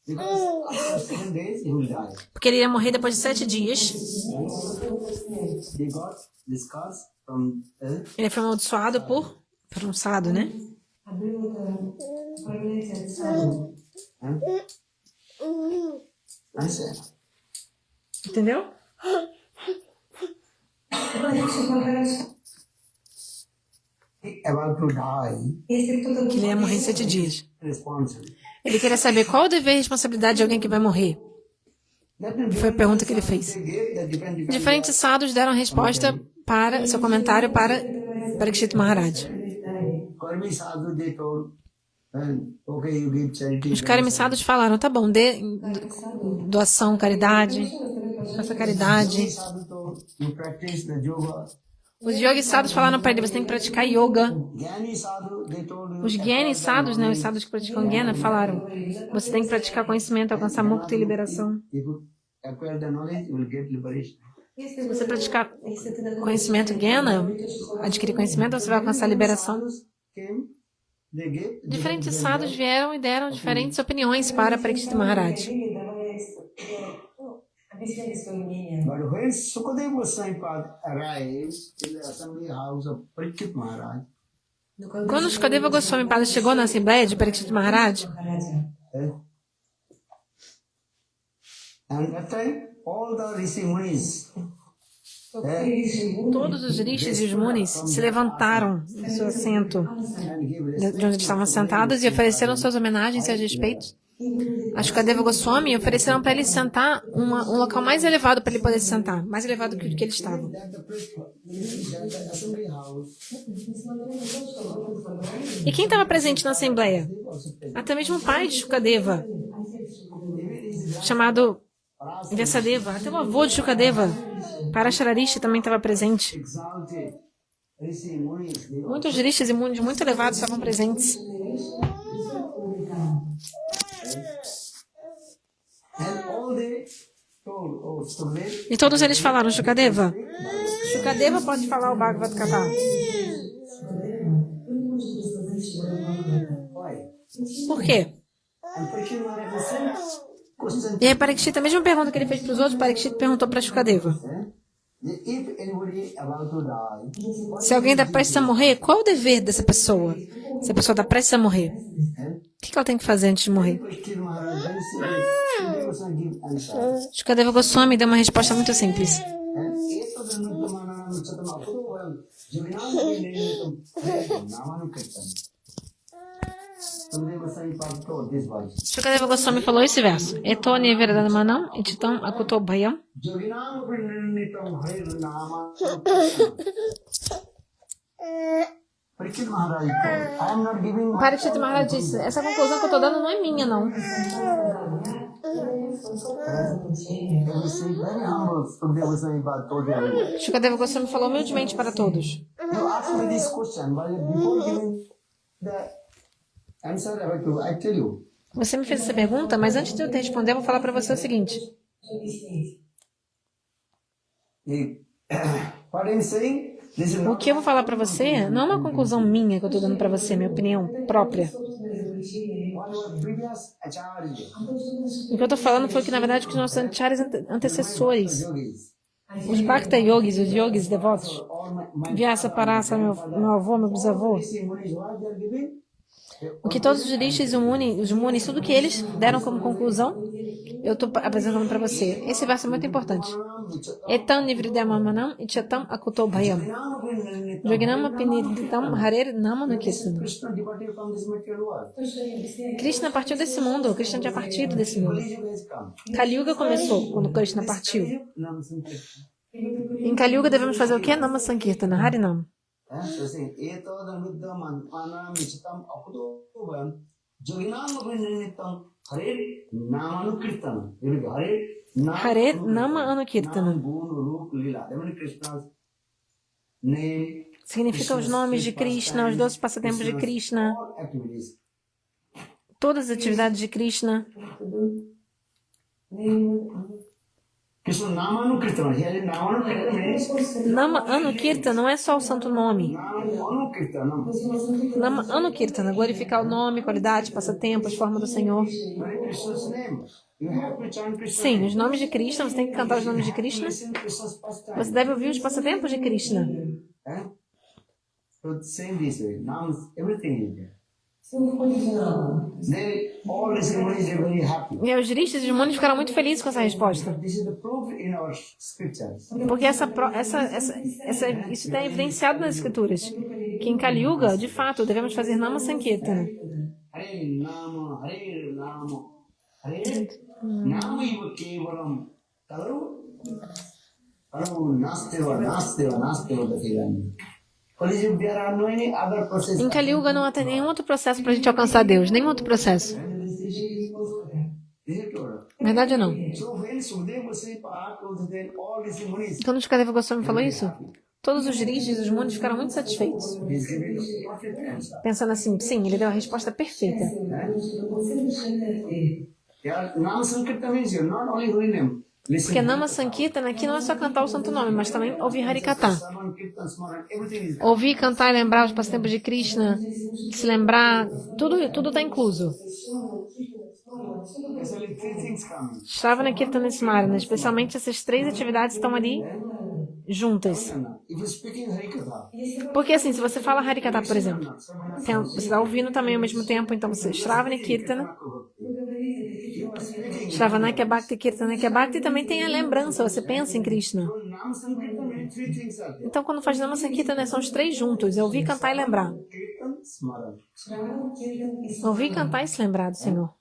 because after 7 days he will die. porque ele ia morrer depois de 7 dias, He got this curse from ele foi amaldiçoado por um sadhu, né? Abriu это проклятие от саду. answer. Entendeu? Parikshit Maharaj, He about to die, если кто-то Que ele ia morrer em 7 dias. responsible. Ele queria saber qual o dever e responsabilidade de alguém que vai morrer. Foi a pergunta que ele fez. They gave the different Diferentes sadhus deram resposta para seu comentário para Parikshit Maharaj. Karmi sadhu, they told, okay, you give charity. Os karmisados falaram, tá bom, dê doação, caridade, faça caridade. Sadhu told, you practice the yoga. Os yogisados falaram para ele, você tem que praticar yoga. Gyani sadhu, they told you, Os gyanisados, né, os sadhus que praticam gyana, falaram, você tem que praticar conhecimento, alcançar mukta e liberação. if you acquire the knowledge, you will get liberation. Se você praticar conhecimento Gyana, adquirir conhecimento, você vai alcançar a liberação. Diferentes sadhus vieram e deram diferentes opiniões para Parikshit Maharaj. But when Sukadeva Goswami arrived in the assembly house of Parikshit Maharaj, Quando Shukadeva Goswami Pada chegou na Assembleia de Parikshit Maharaj, and that time all the Rishi Munis, todos os rishis e os munis se levantaram do seu assento, de onde estavam sentados, e ofereceram suas homenagens e seus respeitos a Shukadeva Goswami, e ofereceram para ele sentar um local mais elevado para ele poder se sentar, mais elevado que o que ele estava. E quem estava presente na Assembleia? Até mesmo o pai de Shukadeva, chamado Vyasadeva, até o avô de Shukadeva, Parashararishi, também estava presente. Muitos rishis e munis muito elevados estavam presentes. E todos eles falaram, Shukadeva pode falar o Bhagavad Gita. Por quê? E aí Parikshit, a mesma pergunta que ele fez para os outros, Parikshit perguntou para Shukadeva. Se alguém está prestes a morrer, qual é o dever dessa pessoa? Se a pessoa está prestes a morrer, o que ela tem que fazer antes de morrer? Shukadeva Goswami deu uma resposta muito simples. Shukadeva Goswami falou esse verso. Eto neveradanamanam ititam akuto bhayam. Parikshit Maharaj disse, essa conclusão que eu estou dando não é minha, não. Shukadeva Goswami falou humildemente para todos. Você me fez essa pergunta, mas antes de eu te responder, eu vou falar para você o seguinte. O que eu vou falar para você não é uma conclusão minha que eu estou dando para você, minha opinião própria. O que eu estou falando foi que, na verdade, que os nossos acharyas antecessores, os Bhakta Yogis, os yogis devotos, Vyasa, Parasa, meu avô, meu bisavô, o que todos os rishis, os munis, tudo que eles deram como conclusão, eu estou apresentando para você. Esse verso é muito importante. Etam nivridamanam ichatam akuto bhayam. Yoginama piniditam harer nama no kirtana. Krishna partiu desse mundo. Krishna tinha partido desse mundo. Kali Yuga começou quando Krishna partiu. Em Kali Yuga devemos fazer o quê? Nama Sankirtana, Harinam. Hare Nama Anukirtana. Significa os nomes de Krishna, os 12 passatempos de Krishna, todas as atividades de Krishna. Nama Anukirtana não é só o santo nome. Nama Anukirtana, glorificar o nome, qualidade, passatempos, forma do Senhor. Sim, os nomes de Krishna, você tem que cantar os nomes de Krishna. Você deve ouvir os passatempos de Krishna. E os rishis e os munis ficaram muito felizes com essa resposta. Porque isso está evidenciado nas escrituras. Que em Kali Yuga, de fato, devemos fazer Nama Sankirtana. Em Kali Yuga não há nenhum outro processo para a gente alcançar Deus, nenhum outro processo. Verdade ou não? Quando Shukadeva Goswami falou isso, todos os rishis e os munis ficaram muito satisfeitos. Pensando assim, sim, ele deu a resposta perfeita. Porque Nama Sankirtana aqui não é só cantar o santo nome, mas também ouvir Harikata. Ouvir, cantar e lembrar os passatempos de Krishna, se lembrar, tudo está incluso. Shravana, Kirtana e Smarana, especialmente essas 3 atividades estão ali juntas. Porque assim, se você fala Harikata, por exemplo, você está ouvindo também ao mesmo tempo, então você Shravana e Kirtana. Shravana que é Bhakti, Kirtana que é Bhakti, também tem a lembrança, você pensa em Krishna. Então quando faz Nama Sankirtana, são os 3 juntos, é ouvir, cantar e lembrar. Ouvir, cantar e se lembrar do Senhor.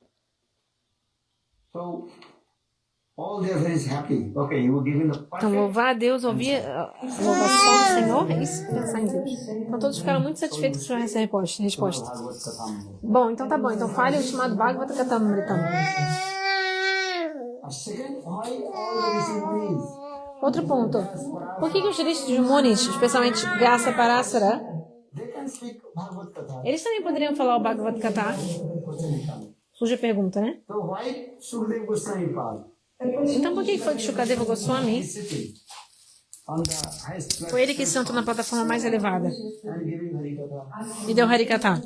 Então, louvar a Deus, ouvir a louvação do Senhor, é isso, pensar em Deus. Então, todos ficaram muito satisfeitos com essa resposta. Bom, então tá bom. Então, fale o chamado Bhagavata Katamritam. Outro ponto. Por que os Rishis Munis, especialmente Vyasa Parasara, eles também poderiam falar o Bhagavad Gita? Surge a pergunta, né? Então por que foi que Shukadeva Goswami foi ele que se sentou na plataforma mais elevada e deu Harikata?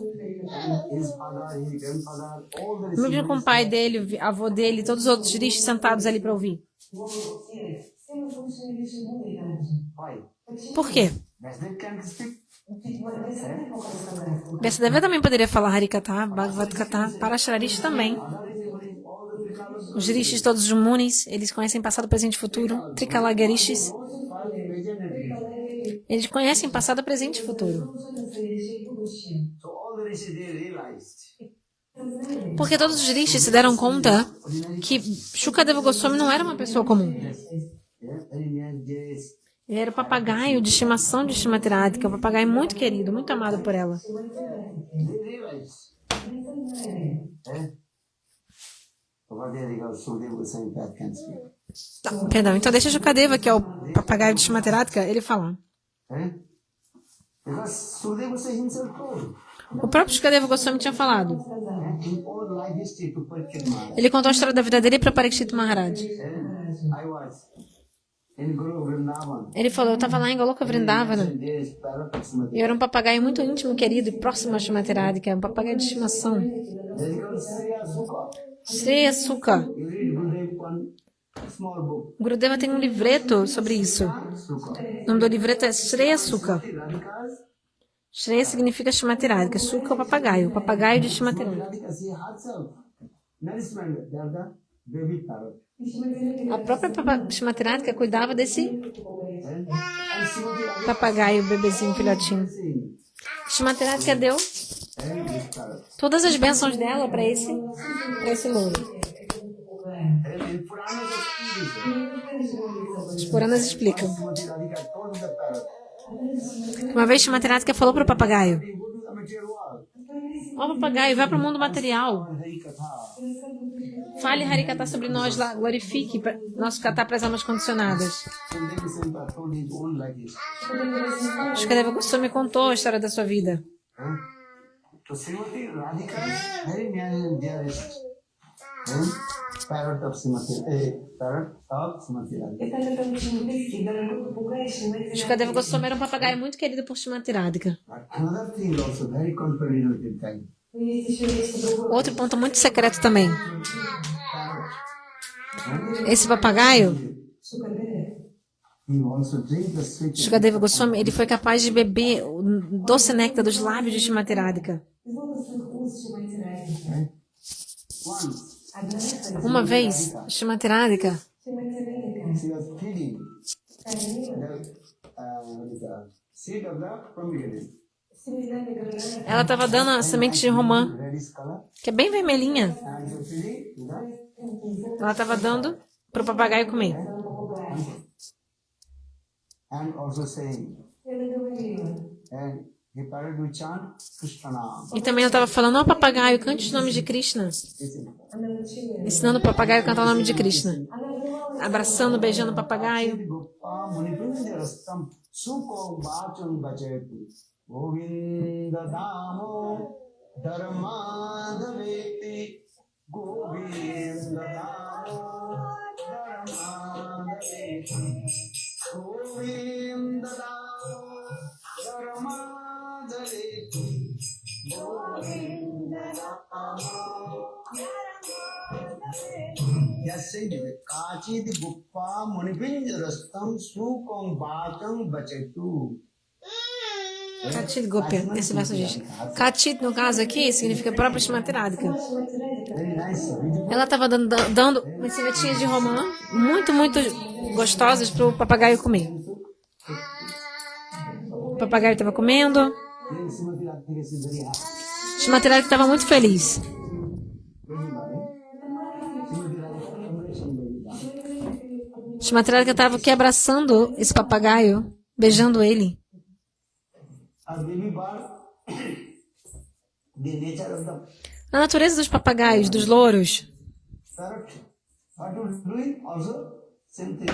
Mesmo com o pai dele, avô dele, todos os outros rishis sentados ali para ouvir. Por quê? Vyasadeva também poderia falar Harikata, Bhagavad Gita, Parashararishi também. Os rishis, todos os munis, eles conhecem passado, presente e futuro. Trikalagarishis, eles conhecem passado, presente e futuro. Porque todos os rishis se deram conta que Shukadeva Goswami não era uma pessoa comum. Ele era o papagaio de estimação de Srimati Radhika, um papagaio muito querido, muito amado por ela. Perdão, então deixa Shukadeva, que é o papagaio de Srimati Radhika, ele falar. O próprio Shukadeva Goswami tinha falado. Ele contou a história da vida dele para Parikshit Maharaj. Ele falou, eu estava lá em Goloka Vrindavana e eu era um papagaio muito íntimo, querido e próximo a Srimati Radhika, um papagaio de estimação. Shreya Sukha. Gurudeva tem um livreto sobre isso. O nome do livreto é Shreya Sukha. Shreya significa Srimati Radhika, Sukha é o papagaio de Srimati Radhika. A própria Srimati Radhika cuidava desse papagaio, bebezinho, filhotinho. Srimati Radhika deu todas as bênçãos dela para esse louro. Os Puranas explicam. Uma vez Srimati Radhika falou para o papagaio: ó papagaio, vai para o mundo material. Fale Harikata sobre nós lá, glorifique nosso kata para as almas condicionadas. Shukadeva Goswami contou a história da sua vida. Shukadeva Goswami era um papagaio muito querido por Srimati Radhika. Outro ponto muito secreto também. Esse papagaio, Shukadeva Goswami, ele foi capaz de beber o doce néctar dos lábios de Srimati Radhika. Uma vez, Srimati Radhika ela estava dando a semente de romã, que é bem vermelhinha. Ela estava dando para o papagaio comer. E também ela estava falando, ó papagaio, cante os nomes de Krishna. Ensinando o papagaio a cantar o nome de Krishna. Abraçando, beijando o papagaio. Govinda Damo Dharmadaveti Govinda Damo Kachid Guppa Munipinjarastam Sukam Bacham Bachetu. Katit Gopi, esse verso diz. Katit, no caso aqui, significa própria Shrimatradhika. Very nice. Ela estava dando umas civetinhas de romã muito, muito gostosas para o papagaio comer. O papagaio estava comendo. Srimati Radhika is very happy. Shrimatradhika estava muito feliz. Shrimatradhika estava aqui abraçando esse papagaio, beijando ele. A baby bird, the nature of the A natureza dos papagaios, dos louros, parrot, what you doing also same thing.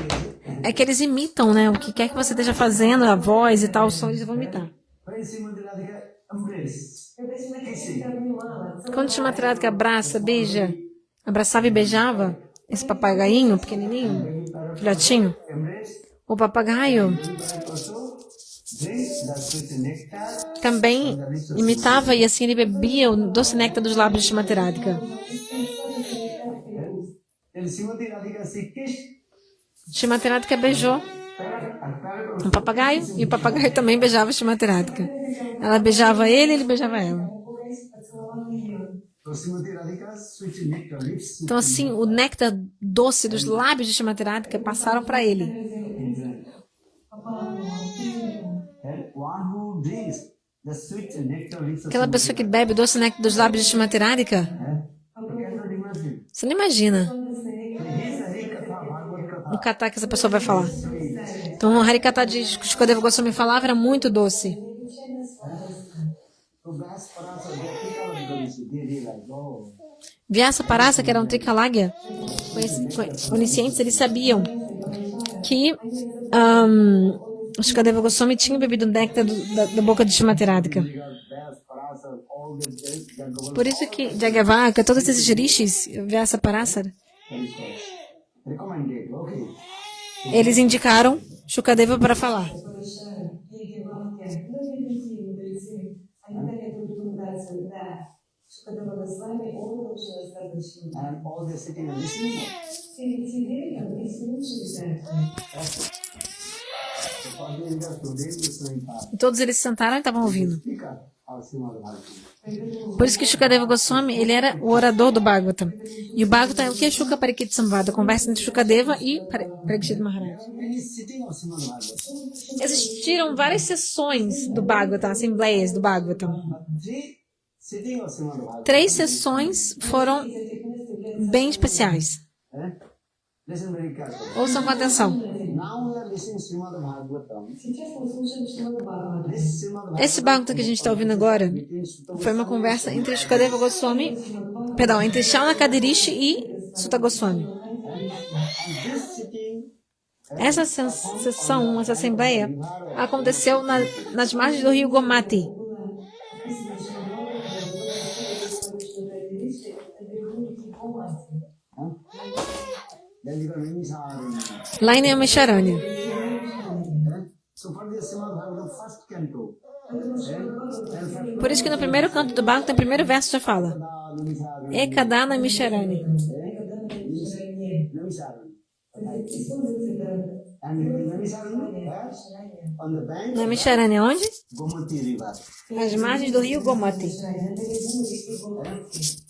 é que eles imitam, né? O que quer que você esteja fazendo, a voz e tal, o som eles vão imitar. When Srimati Radhika embrace, Quando Shrimatradhika abraça, beija, abraçava e beijava esse papagainho pequenininho, filhotinho, embrace, o papagaio also drink the sweet nectar. também imitava e assim ele bebia o doce néctar dos lábios de Shrimatradhika. Then Srimati Radhika she kissed Shrimatradhika beijou parrot and parrot um papagaio e o papagaio também beijava Shrimatradhika. Ela beijava ele e ele beijava ela. so Srimati Radhika sweet nectar lips. Então assim, o néctar doce dos lábios de Shrimatradhika passaram para ele. And one who drinks the sweet nectar lips of Aquela pessoa que bebe o doce néctar dos lábios de Shrimatradhika, you cannot imagine. você não imagina His Harikatha, Bhagavad Katha. o kata que essa pessoa vai falar. Então o Harikata de Shukadeva Goswami falava era muito doce. So Vyas Parasa, they pick out the they realize, oh, Vyasa Parasa, que era um Trikalagya, oniscientes, eles sabiam que Shukadeva Goswami tinha bebido o néctar da boca de Shrimatradhika. because Vyas Parasa, all the Jagavara Por isso que Jagavaka, todos esses rishis, Vyasa Parasara, recommended, okay. eles indicaram Shukadeva para falar. And all they sitting and listening. The party leaders today listening part. E todos eles sentaram e estavam ouvindo. Speaker of Srimad Bhagavatam. Por isso que Shukadeva Goswami, ele era o orador do Bhagavatam. E o Bhagavatam é o que é Shuka Parikshit Samvada, a conversa entre Shukadeva e Parikshit Maharaj. Many sitting of Srimad Bhagavatam. Existiram várias sessões do Bhagavatam, assembleias do Bhagavatam. But three sitting of Srimad Bhagavatam. 3 sessões foram bem especiais. Eh? Listen very carefully. Ouçam com atenção. Now we are listening to Srimad Bhagavatam. This Srimad Bhagavatam Esse Bhagavatam que a gente está ouvindo agora foi uma conversa entre Shukadeva Goswami, perdão, entre Shaunaka Rishi e Sutta Goswami. and this sitting Essa sessão, essa assembleia, aconteceu nas margens do rio Gomati, then you got Naimisharanya. lá em Naimisharanya. So for the Srimad Bhagavatam first canto. And first Por isso que no primeiro canto do Bhagavatam, o primeiro verso já fala Naimisharanya. Ekada Naimisharanya. Naimisharanya. And Naimisharanya, on the bank Naimisharanya onde? Gomati River. Nas margens do rio Gomati.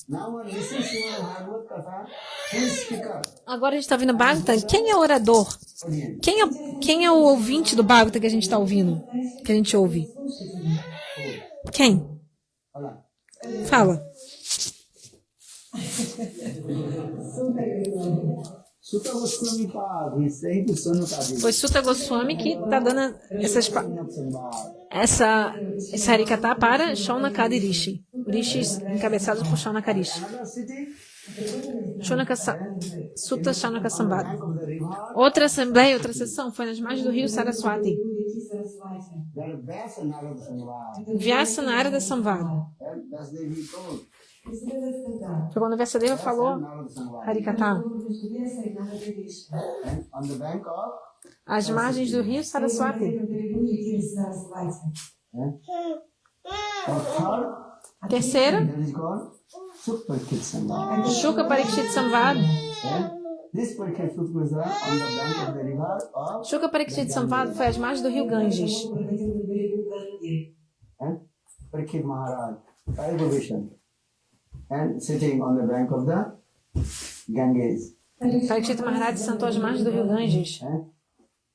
Now we are listening to Srimad Bhagavad Katha. Who is speaker? Agora a gente está ouvindo o Bhagavatam. Quem é o orador? Audience. Quem é o ouvinte do Bhagavatam que a gente está ouvindo? Que a gente ouve? Quem? Hola. Fala. Sutta Goswami Pad, he is saying to Sonakadi. Foi Sutta Goswami que está dando essa Harikata para Shaunaka Rishi. Rishis encabeçados por Shaunaka Rishi. Another city, Sutta Shaunaka Sambhada. bank of the river, Outra assembleia, outra sessão foi nas margens do rio Saraswati. there are Vyasa Narada Samvada. Vyasa Narada Samvada. And That's the he told. Foi quando Vyasadeva falou Narada Sangha. Harikatha. And on the bank of Às margens do rio Saraswati. or third, A terceira, that is called Sukh Parikshit Sangha. Shuka Parikshit Samvad. And this Parikshit Sukh was on the bank of the river of Shuka Parikshit Samvad foi às margens do rio Ganges. and Parikshit Maharaj, Vaibhaveshan, and sitting on the bank of the Ganges. Parikshit Maharaj sentou às margens do rio Ganges.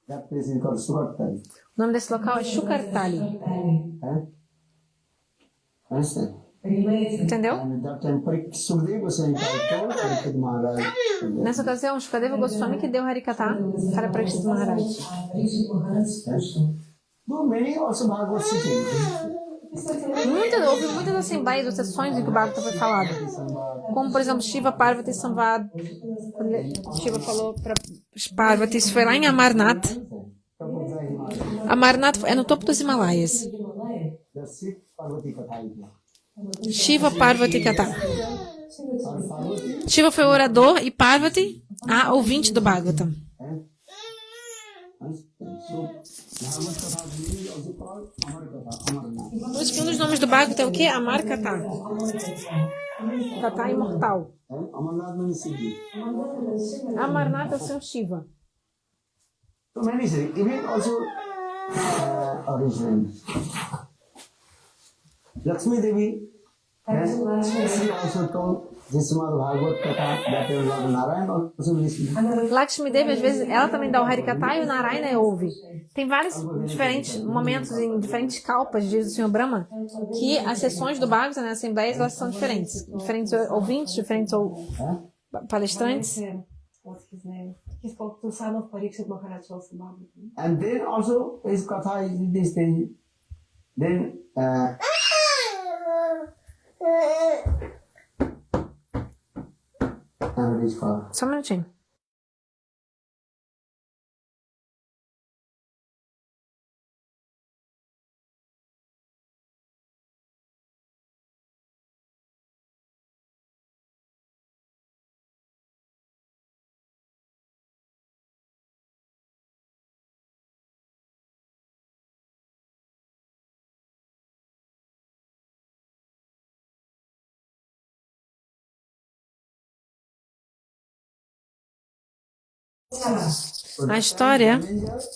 That place is called Sukartali. O nome desse local é Shukartali. Understand? Entendeu? And at that time, Sukadeva Goswami told Parikshit Maharaj. Nessa ocasião, Shukadeva Goswami que deu Harikatha para Parikshit Maharaj. Though many also Bhagavad sitting. Houve muitas assembleias ou sessões em que o Bhagavata foi falado. Como, por exemplo, Shiva Parvati Samvad. Quando Shiva falou para Parvati, isso foi lá em Amarnath. Amarnath é no topo dos Himalaias. The Sikh Parvati Katha is there. Shiva Parvati Katha. Shiva foi o orador e Parvati a ouvinte do Bhagavatam. So, Bhagavad Katha is also called Amar Katha, Amarnath. Por isso que um dos nomes do Bhagavata é o quê? Amar Katha. Katha imortal. And Amarnath means Siddhi. Amarnath é o seu Shiva. So many say, even also originally. Lakshmi Devi, she also told this Srimad Bhagavad Katha that Lord Narayan also listened. Lakshmi Devi, às vezes, ela também dá o Harikatha e o Narayana ouve. Tem vários diferentes momentos em diferentes kalpas, diz o Sr. Brahma, que as sessões do Bhagavata nas assembleias elas são diferentes. Diferentes ouvintes, diferentes palestrantes. What's his name? He spoke to son of Parikshit Maharaj also about it. And then also his Katha is this thing. Then what is called? Só um minutinho. A história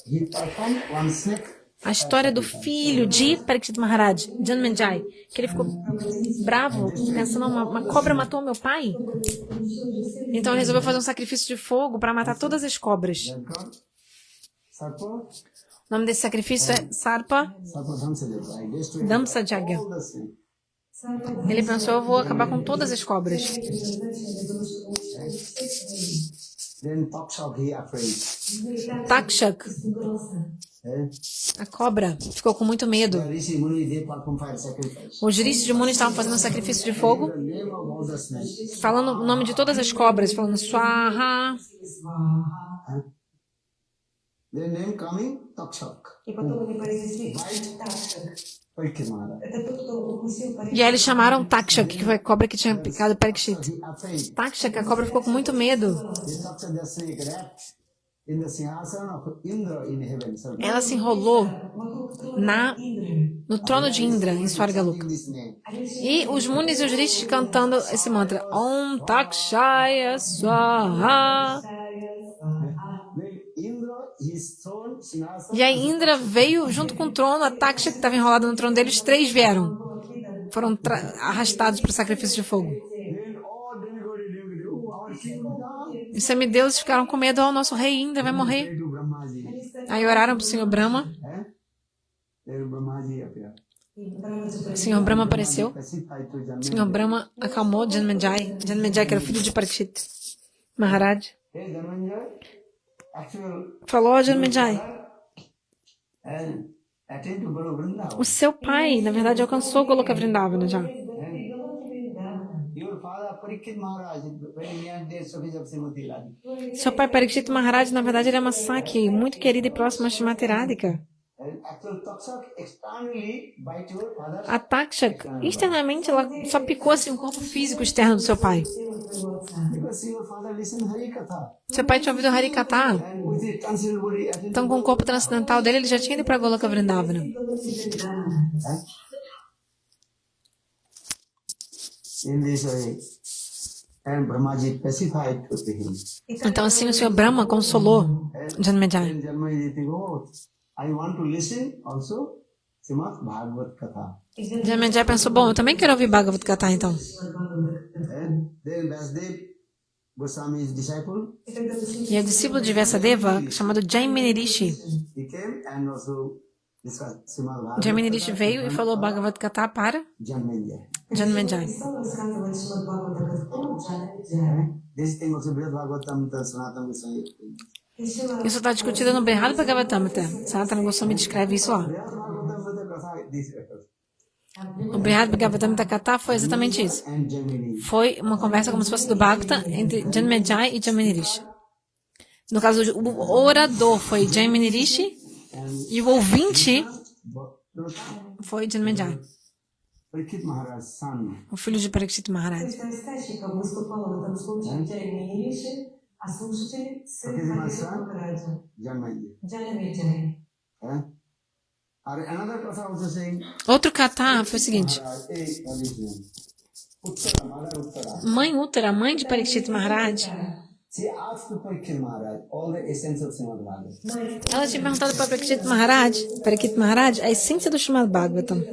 He performed one snake. A história do filho de Parikshit Maharaj, Janmenjai, que ele ficou bravo, pensando, uma cobra matou meu pai. Então ele resolveu fazer um sacrifício de fogo para matar todas as cobras. That God, Sarpa, O nome desse sacrifício é Sarpa Sarpa Dhamsajaga. I destroyed Dhamsajaga. all the snake. Ele pensou, eu vou acabar com todas as cobras. Then Takshak he afraid. Takshak, a cobra, ficou com muito medo. The Rishi Muni they perform fire sacrifice. Os Rishis de Muni estavam fazendo um sacrifício de fogo, The name of all the snakes. falando o nome de todas as cobras, falando Swaha. Their name coming Takshak. И потом они произнесли Такшак. Parikshit Maharaj. Это тот, кто укусил Парикшит. E aí eles chamaram Takshak, que foi a cobra que tinha picado Parikshit. He afraid. Takshak, a cobra ficou com muito medo. The Takshak the snake wrapped in the Singhasana of Indra in heaven. So Ela se enrolou Вокруг трона na, Индры. no trono de Indra, em Swargaluka. this name. E os Munis e os Rishis cantando esse mantra. Om Takshaya Swaha. When Indra his throne Singhasana. E aí Indra veio junto com o trono, a Taksha que estava enrolada no trono dele, os três vieram. Foram arrastados para o sacrifício de fogo. Then all demigod, our king Indra. Os semideuses ficaram com medo, ó, o nosso rei Indra vai morrer. Pray to Brahmaji. Aí oraram para o Senhor Brahma. Then Brahmaji appeared. O Senhor Brahma apareceu. Pacified to O Janmati. Senhor Brahma acalmou Janmenjai. Janmenjai, que era o filho de Parikshit Maharaj. Hey Janmati, actual Falou a Janmenjai. and attend to Guru Vrindavan. O seu pai, na verdade, alcançou Goloka Vrindavana já. Your father Parikshit Maharaj, very near dear Sofis of Srimati Radhika. Seu pai Parikshit Maharaj, na verdade, ele é uma Sakhi muito querida e próxima a Shrimati Radhika. And actual Takshak externally bite your father. A Takshak, externamente, ela só picou assim, o corpo físico externo do seu pai. Because your father listened Hari Katha. Seu pai tinha ouvido Harikatha. And with the transcendental body attended Então, com o corpo transcendental dele, ele já tinha ido para Goloka Vrindavana. in this way. And Brahmaji pacified to him. Então, assim, o Senhor Brahma consolou Janmejai. And Janmaji think, oh, I want to listen also Srimad Bhagavad Katha. Janmejai pensou, bom, eu também quero ouvir Bhagavad Gita, então. And then Vasudev, Goswami's disciple, E o discípulo de Vyasadeva, chamado Jaimini Rishi, he came and also discussed Srimad Bhagavad Jaimini Rishi veio e falou Bhagavad Gita para Janmejai. Janmejai. This thing also Brihad Bhagavatam, Sanatana Goswami. Isso está discutido no Brihad Bhagavatamrita. Sanatana Goswami descreve isso lá. Brihad Bhagavatam Katha, this record. O Brihad Bhagavatamrita Katha foi exatamente isso. And Jaimini. Foi uma conversa como se fosse do Bhagavata entre Janmejai e Jaimini Rishi. No caso, o orador foi Jaimini Rishi e o ouvinte foi Janmejai, Parikshit Maharaj's son. o filho de Parikshit Maharaj. Janmejai. Or another Katha also saying, Outro Katha foi o seguinte. Maharaj, what is his name? Uttara, Mother Uttara. Mãe Uttara, mãe de Parikshit Maharaj, She asked to Parikshit Maharaj all the essence of Srimad Bhagavatam. ela tinha perguntado para Parikshit Maharaj, a essência do Srimad Bhagavatam.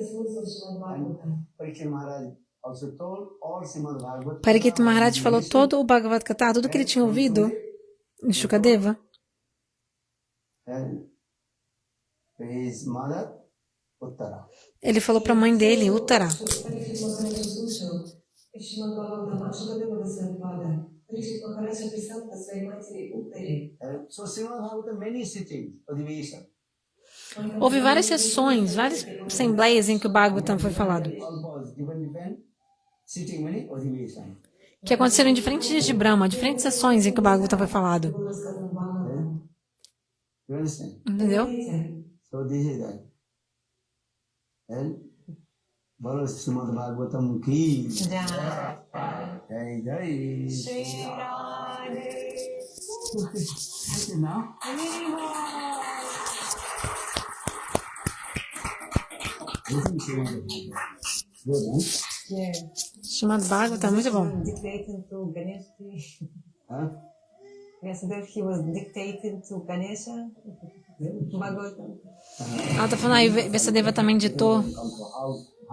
Parikshit Maharaj also told all Srimad Bhagavatam. Parikshit Maharaj falou todo o Bhagavad Gita, tudo que ele tinha ouvido de Shukadeva, And his mother, Uttara. ele falou para a mãe dele, Uttara. So Srimad Bhagavatam, many sittings, Adivesa. Houve várias sessões, várias assembleias em que o Bhagavatam foi falado, All was different sitting many Adivesa. que aconteceram em diferentes dias de Brahma, diferentes sessões em que o Bhagavatam foi falado. You understand? Entendeu? So this is that. And Bolo Srimad Bhagavatam ki Jai Jai. Now? Listen Srimad Bhagavatam. Good, huh? Srimad Bhagavatam é muito bom. Dictating to Ganesh. Huh? Yesterday he was dictating to Ganesha. Bhagavatam. Ela tá falando aí, Vyasadeva também ditou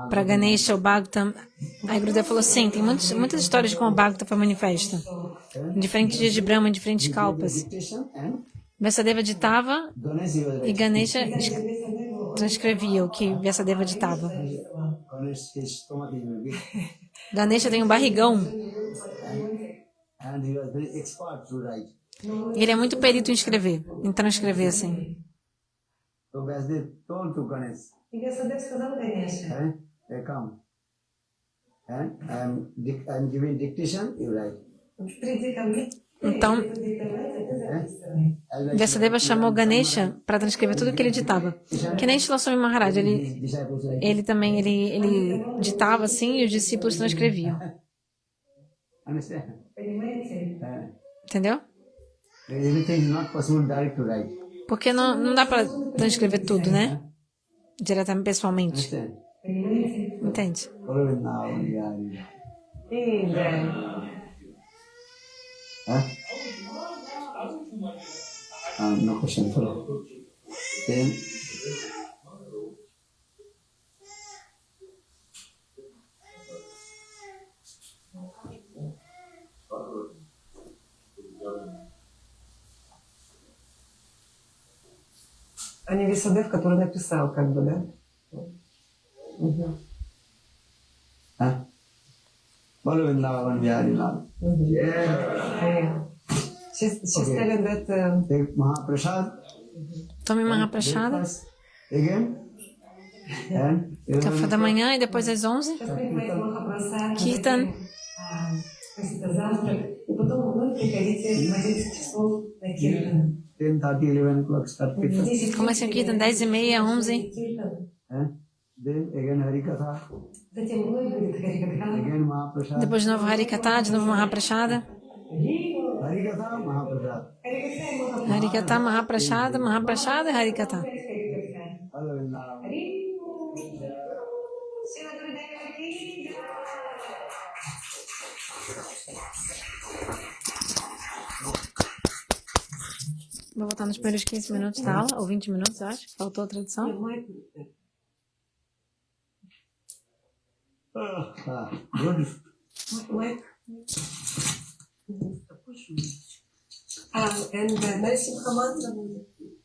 para Ganesha o Bhagavatam. Aí Gurudeva falou assim, tem muitas histórias de como o Bhagavatam foi manifesto. Em diferentes dias de Brahma, em diferentes kalpas. Dictation and Vyasadeva ditava Ganesh he was e Ganesha transcrevia o que Vyasadeva ditava. Ganesh his stomach is big Ganesha tem um barrigão and he was very expert to write. e ele é muito perito em escrever, em transcrever assim. So Vasudev told to Ganesh, hey, come. And I'm giving dictation, you write. Então, I'll write Vyasadeva chamou Ganesha para transcrever tudo o que ele ditava. Que nem Srila Swami Maharaj, his disciples write. ele também ele ditava assim e os discípulos transcreviam. Understand? Entendeu? Everything is not possible direct to write. Porque não dá para transcrever tudo, né? Diretamente, pessoalmente. Understand? Entende? Follow it now, yeah. Huh? No question. Follow. Then А не Висадев, который написал, как бы, да? follow it now, and Bihari Lal. Yeah. She's telling that Take Mahaprasad. Tome Mahaprasada, Breakfast again. And café da manhã e depois às 11, Kirtan. завтрак, и потом вновь приходите в 11 часов на Киртан. 10:30, 11 o'clock start Kirtan. Começa o Kirtan 10h30, 11. Then again Harikatha, Затем вновь будет Харикатха. again Mahaprasad. Depois de novo Harikatha, de novo Mahaprashada. Harikatha, Mahaprasad. Harikatha, Mahaprashada, Mahaprashada e Harikatha. Hello, Vrindavan. Vou voltar nos primeiros 15 minutos da aula, ou 20 minutos, eu acho. Faltou a tradução. Good. And the Narasimha mantra.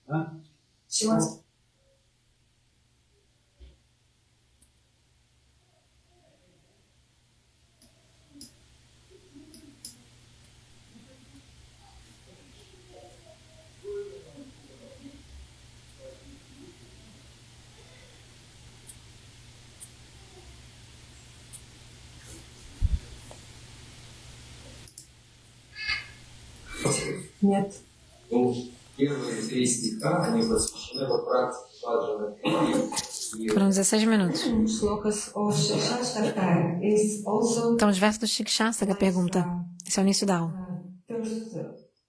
Huh? She was Нет. Ну, первые 3 стиха, они посвящены вот практике баджана. Foram 16 minutos. Shlokas of Shikshashtaka is also Então, os versos do Shikshastaka pergunta. Esse é o início da aula. first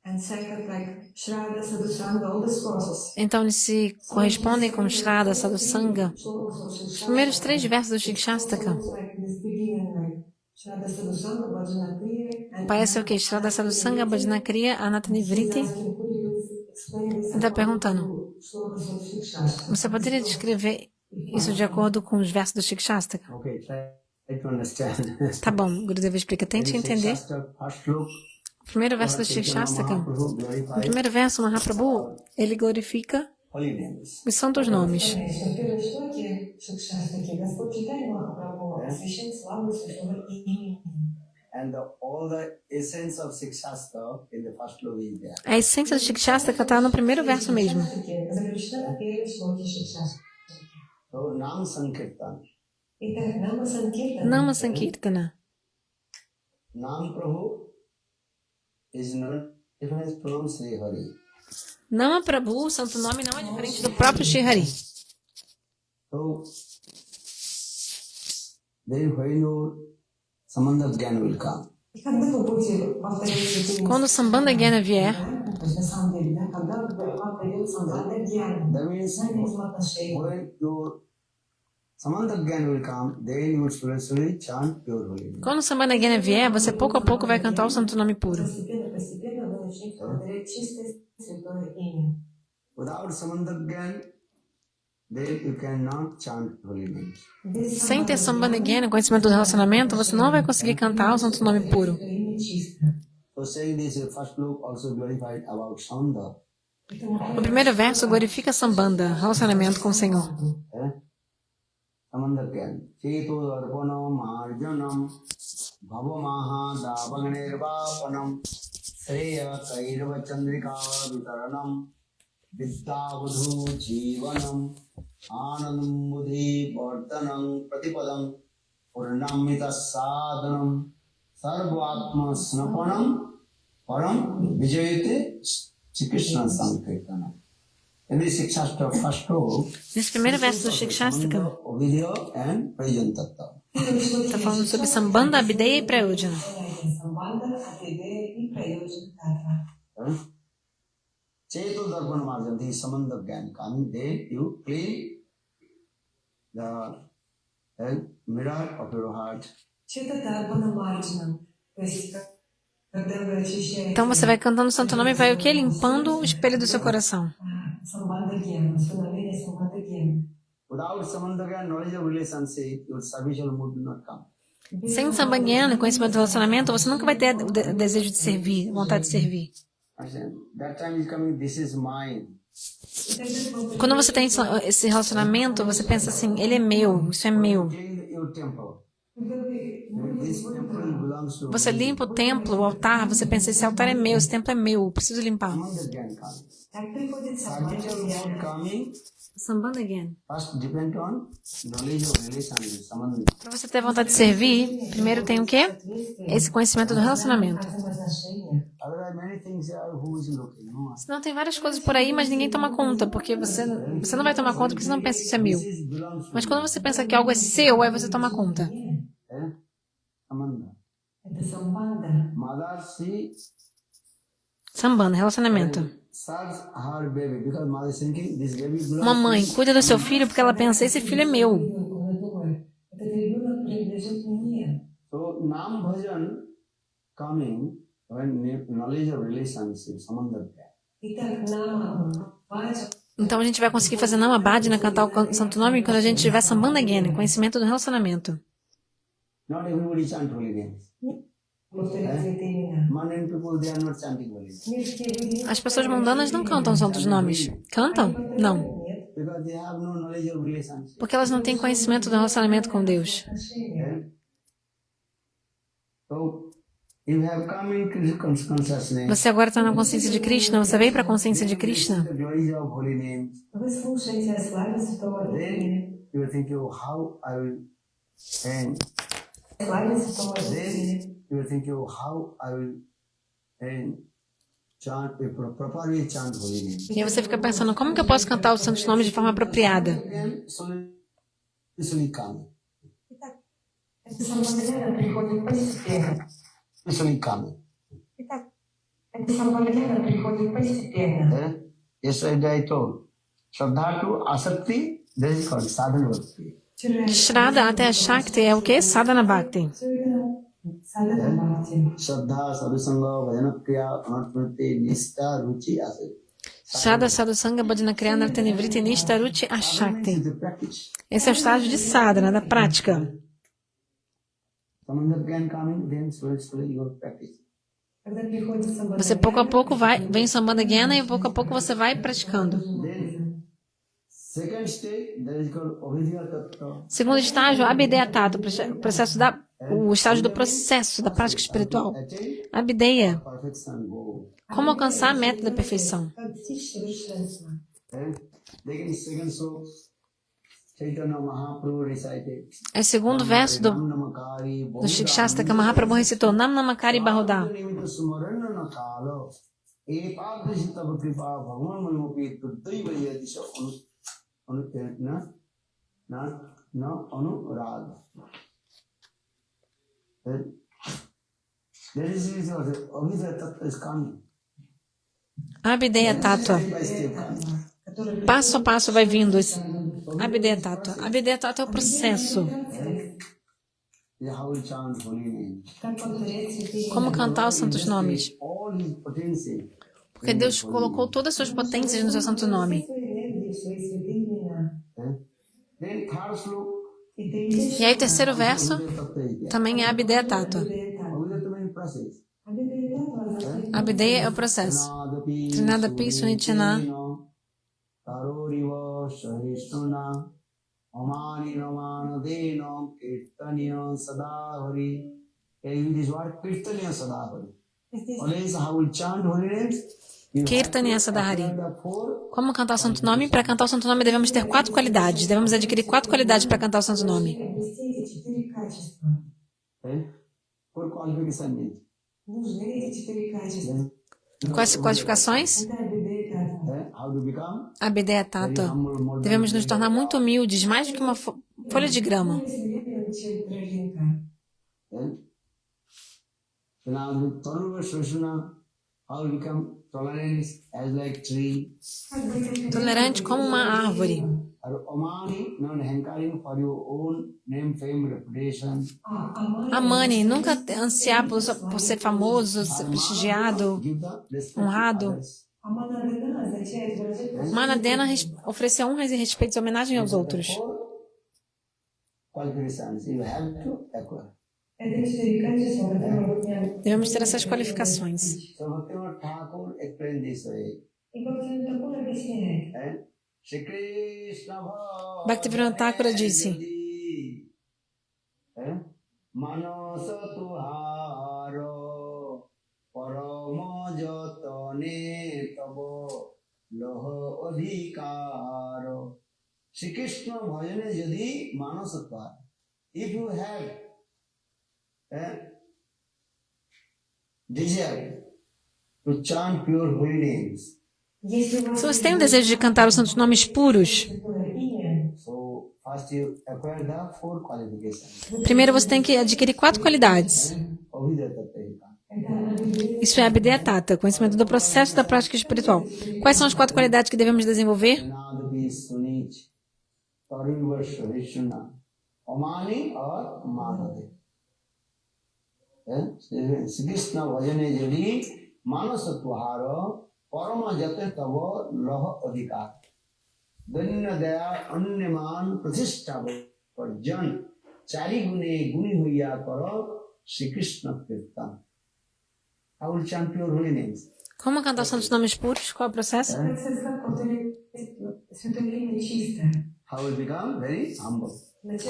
and second, like Shraddha, Sadhusanga, all these process. Então, eles se correspondem com Shraddha, Sadhusanga. Shlokas of Os primeiros 3 versos do Shikshastaka like this beginning, like Shraddha, Sadhusanga, Bhajana Kriya, and parece o quê? Shraddha, Sadhusanga, Bhajana Kriya, Anatanivriti. asking, could you explain this Ele está perguntando. Shlokas of Shikshashtaka? Você poderia descrever isso de acordo com os versos do Shikshastaka? Okay, try to understand. Tá bom, Gurudeva explica. Tente entender. First look, O primeiro verso do Shikshastaka. No primeiro verso, Mahaprabhu, ele glorifica holy names. os santos nomes. В первой шлоке Шикшаштаки Господь читает Махапрабху освящен славу святого имени. And all the essence of Sikshastra in the first look is there. A essência do Shikshastaka está no primeiro verso mesmo. Заключена в первой шлоке Шикшаштаки. So Nam Sankirtan. Итак, Нама Санкиртана. Nama Sankirtana. Nam Prabhu is no different from Sri Hari. Nama Prabhu, o santo nome, não é diferente do próprio Shri Hari. So then when your Samandha Gyan will come. И когда вы будете повторять эти Quando o Sambandha Gyana vier, то есть на самом деле, да, когда вам придет Самбхада Гьяна, That means знание взаимоотношений, when your Samandha Gyan will come, then you will slowly chant pure holy name. quando o Sambandha Gyana vier, você pouco a pouco vai cantar o santo nome puro. постепенно вы начнете повторять чистое святое имя. Without Samandha Gyan, then you cannot chant holy names. Без Sem ter Sambandha Gyana, conhecimento do relacionamento, você não vai conseguir cantar o santo nome puro. имя чисто. So saying this, first look also glorified about Sambandha. O primeiro verso glorifica Sambandha, relacionamento com o Senhor. Samandha Gyan. Cheto darpana marjanam bhavamaha davanirvapanam Sreya kairva chandrika vitaranam Vidyavadhu jivanam Anandam buddhi vardhanam Pratipadam Purnamita sadhanam Sarvatma snapanam Param Vijayate Shri Krishna Sankirtanam. In this Shikshastra first row, Nesse primeiro verso do Shikshastaka, Vidya and Prayojan Tattva. está falando sobre Sambandha, Abhideya e Prayojana. Самбанда, Атидея и Прайоджана Татва. Cheto Darpan Marjanti Samandha Gyan coming, then you clean the mirror of your heart. Чета Тарпана Марджанам. То есть, когда вы очищаете Então você vai cantando o santo nome e vai o quê? Limpando o espelho do seu coração. Самбанда Гьяна, установление Самбанда Гьяна. Without Samandha Gyan, knowledge of relationship, your servicial mood will not come. Sem Sambandha, conhecimento do relacionamento, você nunca vai ter o desejo de servir, vontade de servir. Understand? That time is coming, this is mine. Quando você tem esse relacionamento, você pensa assim, ele é meu, isso é meu. Clean your temple. This temple belongs to Você limpa o templo, o altar, você pensa, esse altar é meu, esse templo é meu, eu preciso limpar. Samandha Gyan coming. Так приходит Самбанда Servicial mood Гьяна. coming, Sambandha Gyan. First depend on knowledge of relation, samandha. Para você ter vontade de servir, primeiro tem o quê? Esse conhecimento do relacionamento. Otherwise, many things are who is looking. No? Senão tem várias coisas por aí, mas ninguém toma conta, porque você não vai tomar conta porque você não pensa que isso é meu. This belongs to Mas quando você pensa que algo é seu, aí você toma conta. samandha. Это самбанда. Mother, she Sambandha, relacionamento. serves her baby because mother is thinking this baby belongs Uma mãe to me. cuida do seu filho porque ela pensa, esse filho é meu. Она думает, этот ребенок принадлежит мне. So Nam Bhajan coming when knowledge of relationship, samandha. Итак, нам важно Então a gente vai conseguir fazer Namabhadana, cantar o Santo Nome quando a gente tiver Sambandha Gyan, conhecimento do relacionamento. Not everybody chant holy names. повторять святые имена. Mundane people, they are not chanting holy names Мирские люди As pessoas mundanas não cantam santos nomes. Cantam? Não. нет because they have no knowledge of relationship. Porque elas não têm conhecimento do relacionamento com Deus. отношения. So you have come in consciousness. Você agora está na consciência de Krishna, você veio para a consciência de Krishna. The glories of holy names. Вы слушаете о славе Святого Духа. Then you will think, oh, how I will, and Славе Святого Духа. then you will think, oh, how I will, and chant, properly chant holy names. E aí você fica pensando, como que eu posso cantar os santos nomes de forma apropriada? Then slowly come, Это самбандана приходит постепенно. slowly come. Это самбандана приходит постепенно. Eh? Yesterday I told, Shraddha to Asakti, that is called sadhana bhakti. Вчера Shraddha até Shakti é o quê? Sadhana Bhakti. все это садхана бхакти. Shraddha, sadhusanga, bhajana kriya, anatmati, nishta, ruchi, asakti. Shraddha, Sadhusanga, Bhajana Kriya, Nartanivriti, Nishta, Ruchi, Ashakti. Is the practice. Esse é o estágio de sadhana, da prática. Samandha can coming, then slowly you will practice. Когда приходит самбандана, Você pouco a pouco vem o Sambandha Gyana e pouco a pouco você vai praticando. Then second stage, that is called Abhidya Tattva. Segundo estágio, Abhideya Tattva, o estágio do processo da prática espiritual. Attain Abhideya, perfection goal. como alcançar a meta da perfeição. как достичь совершенства. Then second sloka, Chaitanya Mahaprabhu recited. É o segundo verso do Namakari, Shikshastra que a Mahaprabhu recitou, Nam Namakari Bahuda. Nimitta Sumarana Kala, Epadrishi Tava Kripa, Bhagavan Mayopi, Tuddai Vayadisha, Anurad. That is what Abhidya Tattva is coming. Abhideya Tattva. By step coming. Passo a passo vai vindo esse Abhideya Tattva. Abhideya Tattva é o processo. Yeah, how we chant holy name. Как повторять святые Como cantar os santos nomes. All his potency. Porque Deus colocou todas as suas potências no seu santo nome. свои энергии, свои святые имена. Then third sloka, И третий E aí o terceiro verso Abhidya Tattva is there. também é Abhideya Tattva. Abhidya Tattva means process. Abhideya é o processo. Trinadapi Sunichana. Taroriva Sahishnuna Amani Ramana Deno Kirtaniya Sadahari. In this word Kirtaniya Sadahari. Always how we chant holy names. Kirtaniya Sadahari. The four Como cantar o santo nome? Para cantar o santo nome devemos ter 4 qualidades. Devemos adquirir 4 qualidades para cantar o santo nome. обрести эти 4 качества. four qualification means. Нужны эти 4 качества. Quais qualificações? Это Абхидея Татва. How to become Abhideya very Tattva. humble, more Devemos nos tornar muito humildes, mais do que uma folha de grama. Более смиренным, чем травинка. So now the Tanuva Shoshana, how to become tolerant as like tree. Как быть Tolerante como uma árvore. Or Omani, not hankering for your own name, fame, reputation. Amani, nunca ansiar por ser famoso, ser prestigiado. Give the respect to honrado. others. Аманадана означает выражать Manadena oferecer honras e respeitos e homenagem aos outros. Four qualifications you have to acquire. это 4 качества, которые Devemos ter essas qualificações. So Bhaktivinoda Thakur explained this way. И Бхактивинода Тхакур объясняет. Shri Krishna Bhaktivinoda Thakura disse: Manasa tuharo parama jatane tabo loho adhikaro Shri Krishna bhajane jadi manasatva. If you have desire to chant pure holy names, Если у вас Se você tem o desejo de cantar os santos nomes puros, святое имя, so first you acquire the four qualifications. primeiro você tem que adquirir 4 qualidades. Avidya Tattva. Isso é Abhideya Tattva, conhecimento do processo da prática espiritual. Quais são as 4 qualidades que devemos desenvolver? Nadavi Sunich, Tarivarsha Vishuna, Omani or Madhave. Shri Krishna bhajane jadi manasatvahara parama jate tava laha adhikar. Danya daya anyaman pratishtha parjan chari gune guni huya kara Shri Krishna kirtan. I will chant pure holy names. Como cantar os santos nomes puros? Qual é o processo? как сказать, повторить святое имя чистое. How will become very humble.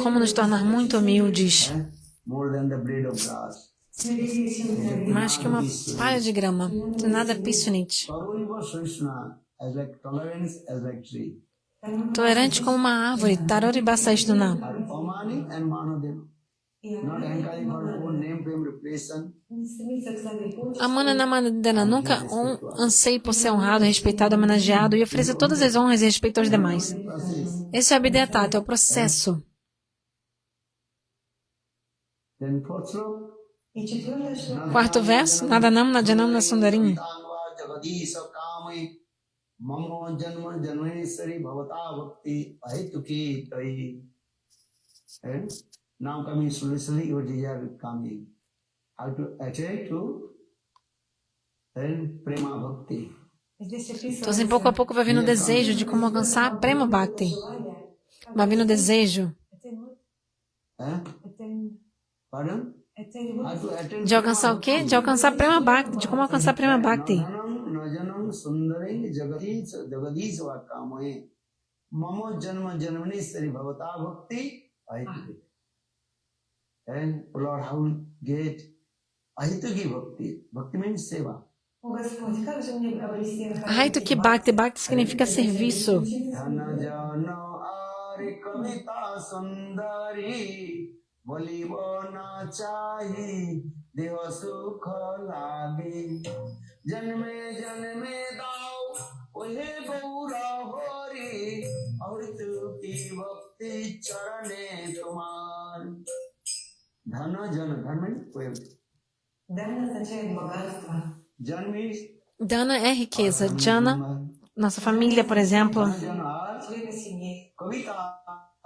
Como nos tornar muito humildes, More than the blade of grass. Смирение, чем траве. mais que uma palha de grama, de nada pissunite. Taruniva Srishna as like tolerance as like tree. Tolerante como uma árvore, Taroriba Saishnuna. Omani and Manodeva. Not encouraging her own name, fame, reputation. Не стремиться к славе и почести. Amana Namadana nunca anseie por ser honrado, respeitado, homenageado e oferecer todas as honras e respeito aos demais. Esse é o Abhideya Tattva, é o processo. Then fourth sloka. И четвертое, что 4º verso, Nadanam Najanam Nasundarim. Tangva jagadisa kame mamo janma janmesari bhavata bhakti ahituki tai. Now coming slowly, your desire will come. How to attain to prema bhakti. здесь Então, assim, pouco a pouco vai vindo o desejo de como alcançar Prema Bhakti. желание. Vai vindo o desejo Pardon? How to attain de alcançar o quê? De alcançar Prema Bhakti, de como alcançar Prema Bhakti. najanam sundaring jagadis vakamaye mamo janma janmanesari bhavata bhakti ahituki. And Lord, how will get ahituki bhakti? Bhakti means seva. О Господь, как же мне обрести Haituki Bhakti, Bhakti significa serviço. Dhana jana ari kavita sundari bolibo na chahi deva sukha lagi janme janme dao ohe gaura hori auritu ki bhakti charane tumar. Dhana jana, dhana means wealth. Дана означает богатство. Jan means Dana é riqueza. Jana, nossa família, por exemplo. jana Члены семьи. kavita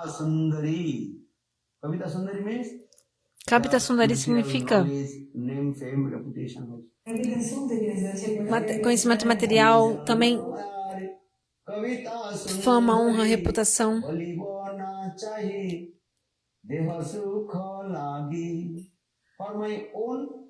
sundari. Kavita sundari means Kapita Sundari significa name, fame, reputation. Кавита Сундари означает conhecimento material, também Kavita fama, honra, reputação. Balibona chahi deha sukha lagi. For my own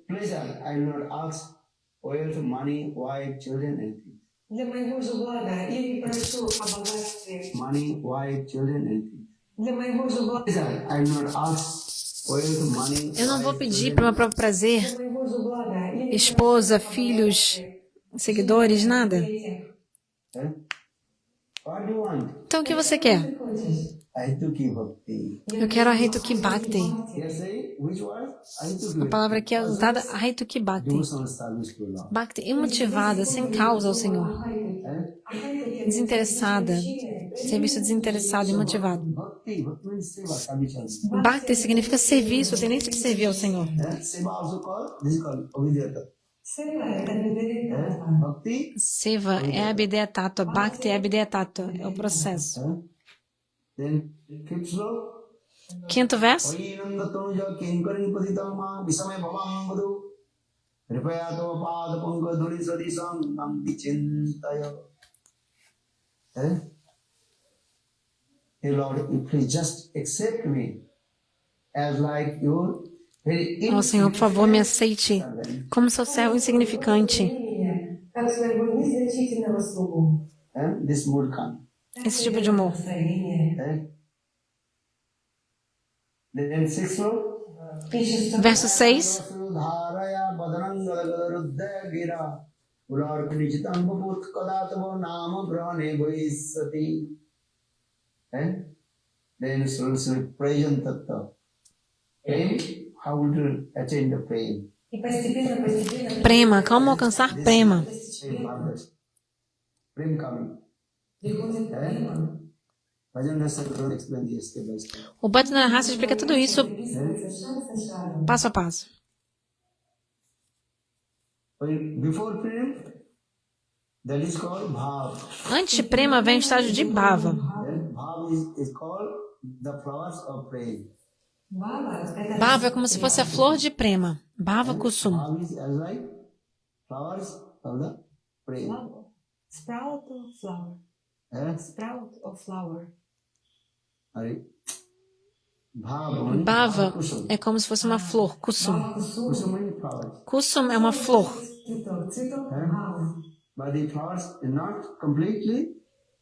pleasure, I will not ask wealth, money, wife, children, anything. для моего же блага. Я не прошу о богатстве. Money, wife, children, anything. Для моего же блага. Pleasure, I will not ask wealth, money. Eu não vou wife, pedir para o meu próprio prazer, Для моего же блага. Я не esposa, filhos, seguidores, nada. этих. What do you want? Então, o que você quer? Ты хочешь? Ahituki bhakti. Eu quero a Haituki Bhakti. Yes, say which word? Ahituki. A palavra aqui é usada, Haituki Bhakti. Devotional service to Lord. Bhakti imotivada, sem causa ao Senhor. Desinteressada. Serviço desinteressado e motivado. Bhakti, bhakti means seva, service. Bhakti significa serviço, tendência de servir ao Senhor. Seva also called, this is called avidyata. Seva – это Абхидая. Bhakti, Seva é a Abhideya Tattva, Bhakti é a Abhideya Tattva, é o processo. then fifth sloka. 5º verso. Oinandatanuja kinkarin paditama visame bhavam vadu. Kripayato pada panga dhuli sadisam nam vichintaya. Hey Lord, you please just accept me as like your very Ó Senhor, por favor, me aceite como seu servo insignificante. Как своего незначительного слугу. This mood come. Esse tipo de humor. Настроение. Then sixth sloka. Пишет, что Verso 6. Sudharaya badanangadaruddha gira Urarkanichitam babut kadatavo nama brahane vaisati. Then slowly prayan tatta. How would you attain the praying? И постепенно Prema, como alcançar prema? Prem coming. приходит према. Bhajan Rasa will explain this step by step. O Bhatana Rasa explica tudo isso Описывается шаг за шагом. passo a passo. Before Prem, that is called Bhav. Antes de prema vem o estágio de bhava. Then Bhav is called the flowers of praying. Баба — это Bhava é como se fosse a flor de prema. Bhava kusum. Bhav is as like flowers of the praying. Flower. Sprout or flower? Sprout or flower? Right? Bhav. Bhava Kusum. é como se fosse uma flor, kusum. Kusum means flowers. Kusum é uma flor, цветок. Цветок — баба. But the flowers are not completely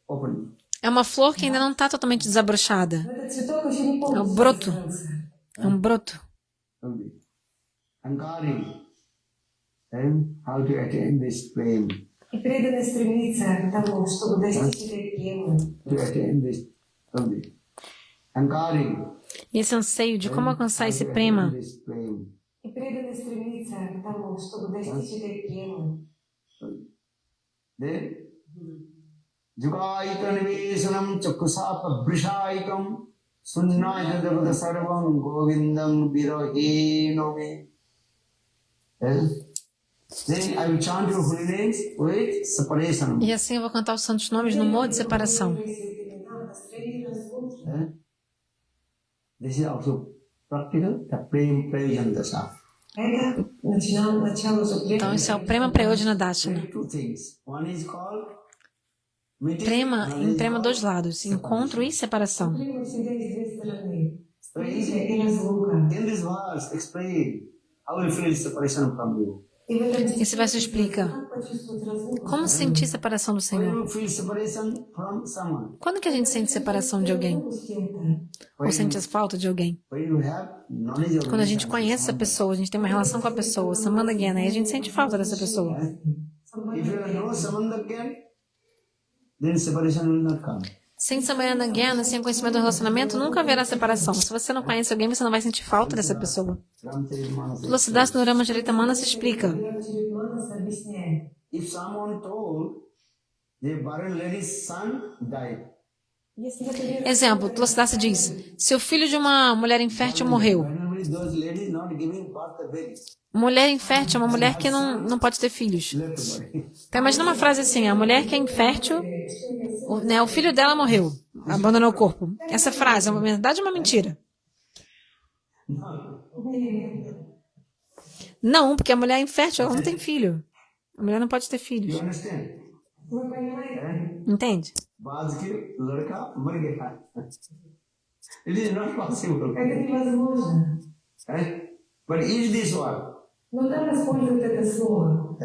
open. é uma flor que ainda não está totalmente desabrochada. Но этот цветок еще не É o полностью broto. раскрылся. É um broto. Okay. Ankari. Then how to attain this flame? И преданно стремится к тому, чтобы достичь этой премы. To attain this. Okay. Ankari. E esse anseio de como alcançar esse To prema. attain this flame. И преданно стремится к тому, чтобы достичь этой премы. Then Jugaika Nivesanam Chakusapa Brishayikam Sunnaya Devata Sarvam Govindam Virahinomi. Then I will chant your holy names with separation. E assim eu vou cantar os santos nomes no modo de separação. This is also practical, the Prem Prayan Dasa. Это начало уже Então, esse é o Prema Prayodhana Dashana. Two things. One is called Prema, em prema, dois lados, encontro e separação. Према всегда есть две стороны. Встреча и разлука. In this verse, explain how you feel separation from you. И в этом Esse verso explica как почувствовать разлуку. como sentir separação do When Senhor. you feel separation from someone, Quando que a gente sente separação de alguém? С кем-то. Ou sente a falta de alguém? when you have knowledge of Quando a gente this, conhece a pessoa, a gente tem uma relação com a pessoa, Samanda Gyana, e a gente sente falta dessa pessoa. if you have no samandha again, then separation will not come. Sem Samanda Gyana, sem conhecimento do relacionamento, nunca haverá separação. Se você não conhece alguém, você não vai sentir falta dessa pessoa. Ramcharitmanas. Tulasidas no Ramacharita se explica. Манас объясняет. If someone told the barren lady's son died, Если, например, Exemplo, Tulasidas diz, se o filho de uma mulher infértil morreu. generally those ladies not giving birth the babies, Mulher infértil é uma mulher que não pode ter filhos. left body. Então imagina uma frase assim, a mulher que é infértil, o filho dela morreu, abandonou o corpo. Essa frase é uma verdade ou uma mentira? Não, porque a mulher é infértil, ela não tem filho. A mulher não pode ter filhos. You understand? вы понимаете, Entende? बाज के लड़का मर गया. It is not possible. это невозможно. But is this one? Но там используют это слово.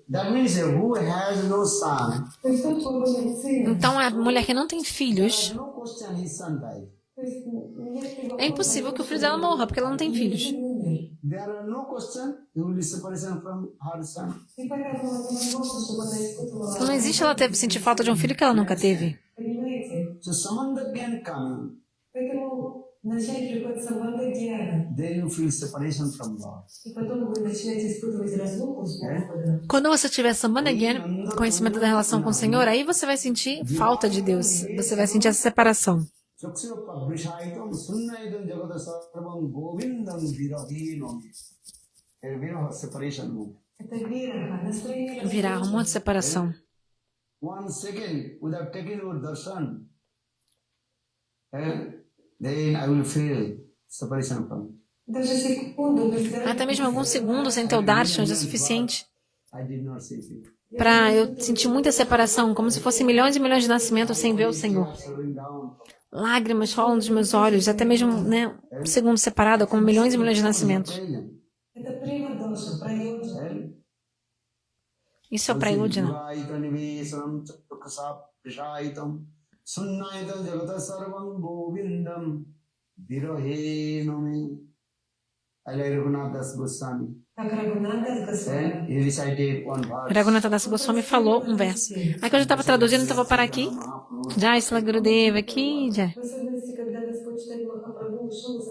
That means who has no son, То есть тот, у кого нет сына, Então a mulher que não tem filhos, no question his son died. то есть нет é impossível que o filho dela morra, porque ela não tem filhos. There are no question you will be separation from her son. И поэтому это невозможно, чтобы она испытывала. Então não existe ela sentir falta de um filho que ela nunca teve. Понимаете? So samandha can come, Поэтому вначале приходит самбанда Гьяна, then you feel separation from God. и потом вы начинаете испытывать разлуку с Господом. Quando você tiver Sambandagyan, conhecimento da relação com o Senhor, aí você vai sentir falta de Deus. Você vai sentir essa separação. Chakshyopa brishaitam sunnaitam jagata sarvam govindam virahinam. Viraha separation move. Это вера, настроение. Virar um monte de separação. 1 second without taking your darshan, then I will feel separation from you. Даже секунду без Até mesmo alguns segundos sem ter o darshan já é suficiente I did not see you. para eu sentir muita separação, como se fosse milhões e milhões de nascimentos sem ver o Senhor. Slowing down. Lágrimas rolam dos meus olhos, até mesmo um segundo separado, como milhões e milhões de nascimentos. Это према доша, прайоджа. Isso é o Prayodhana. Jugaika nivesanam chakrasa prishaitam sunnaitam jagata sarvam govindam virahinam. like Raghunath Das Goswami. Как Рагунатас Госвами. He recited one verse. Raghunatha Das Goswami falou um verso. Aí quando eu estava traduzindo, então vou parar aqui. Jai Sila Gurudeva aqui, Jai. В особенности, когда Господь читает Махапрабху, шел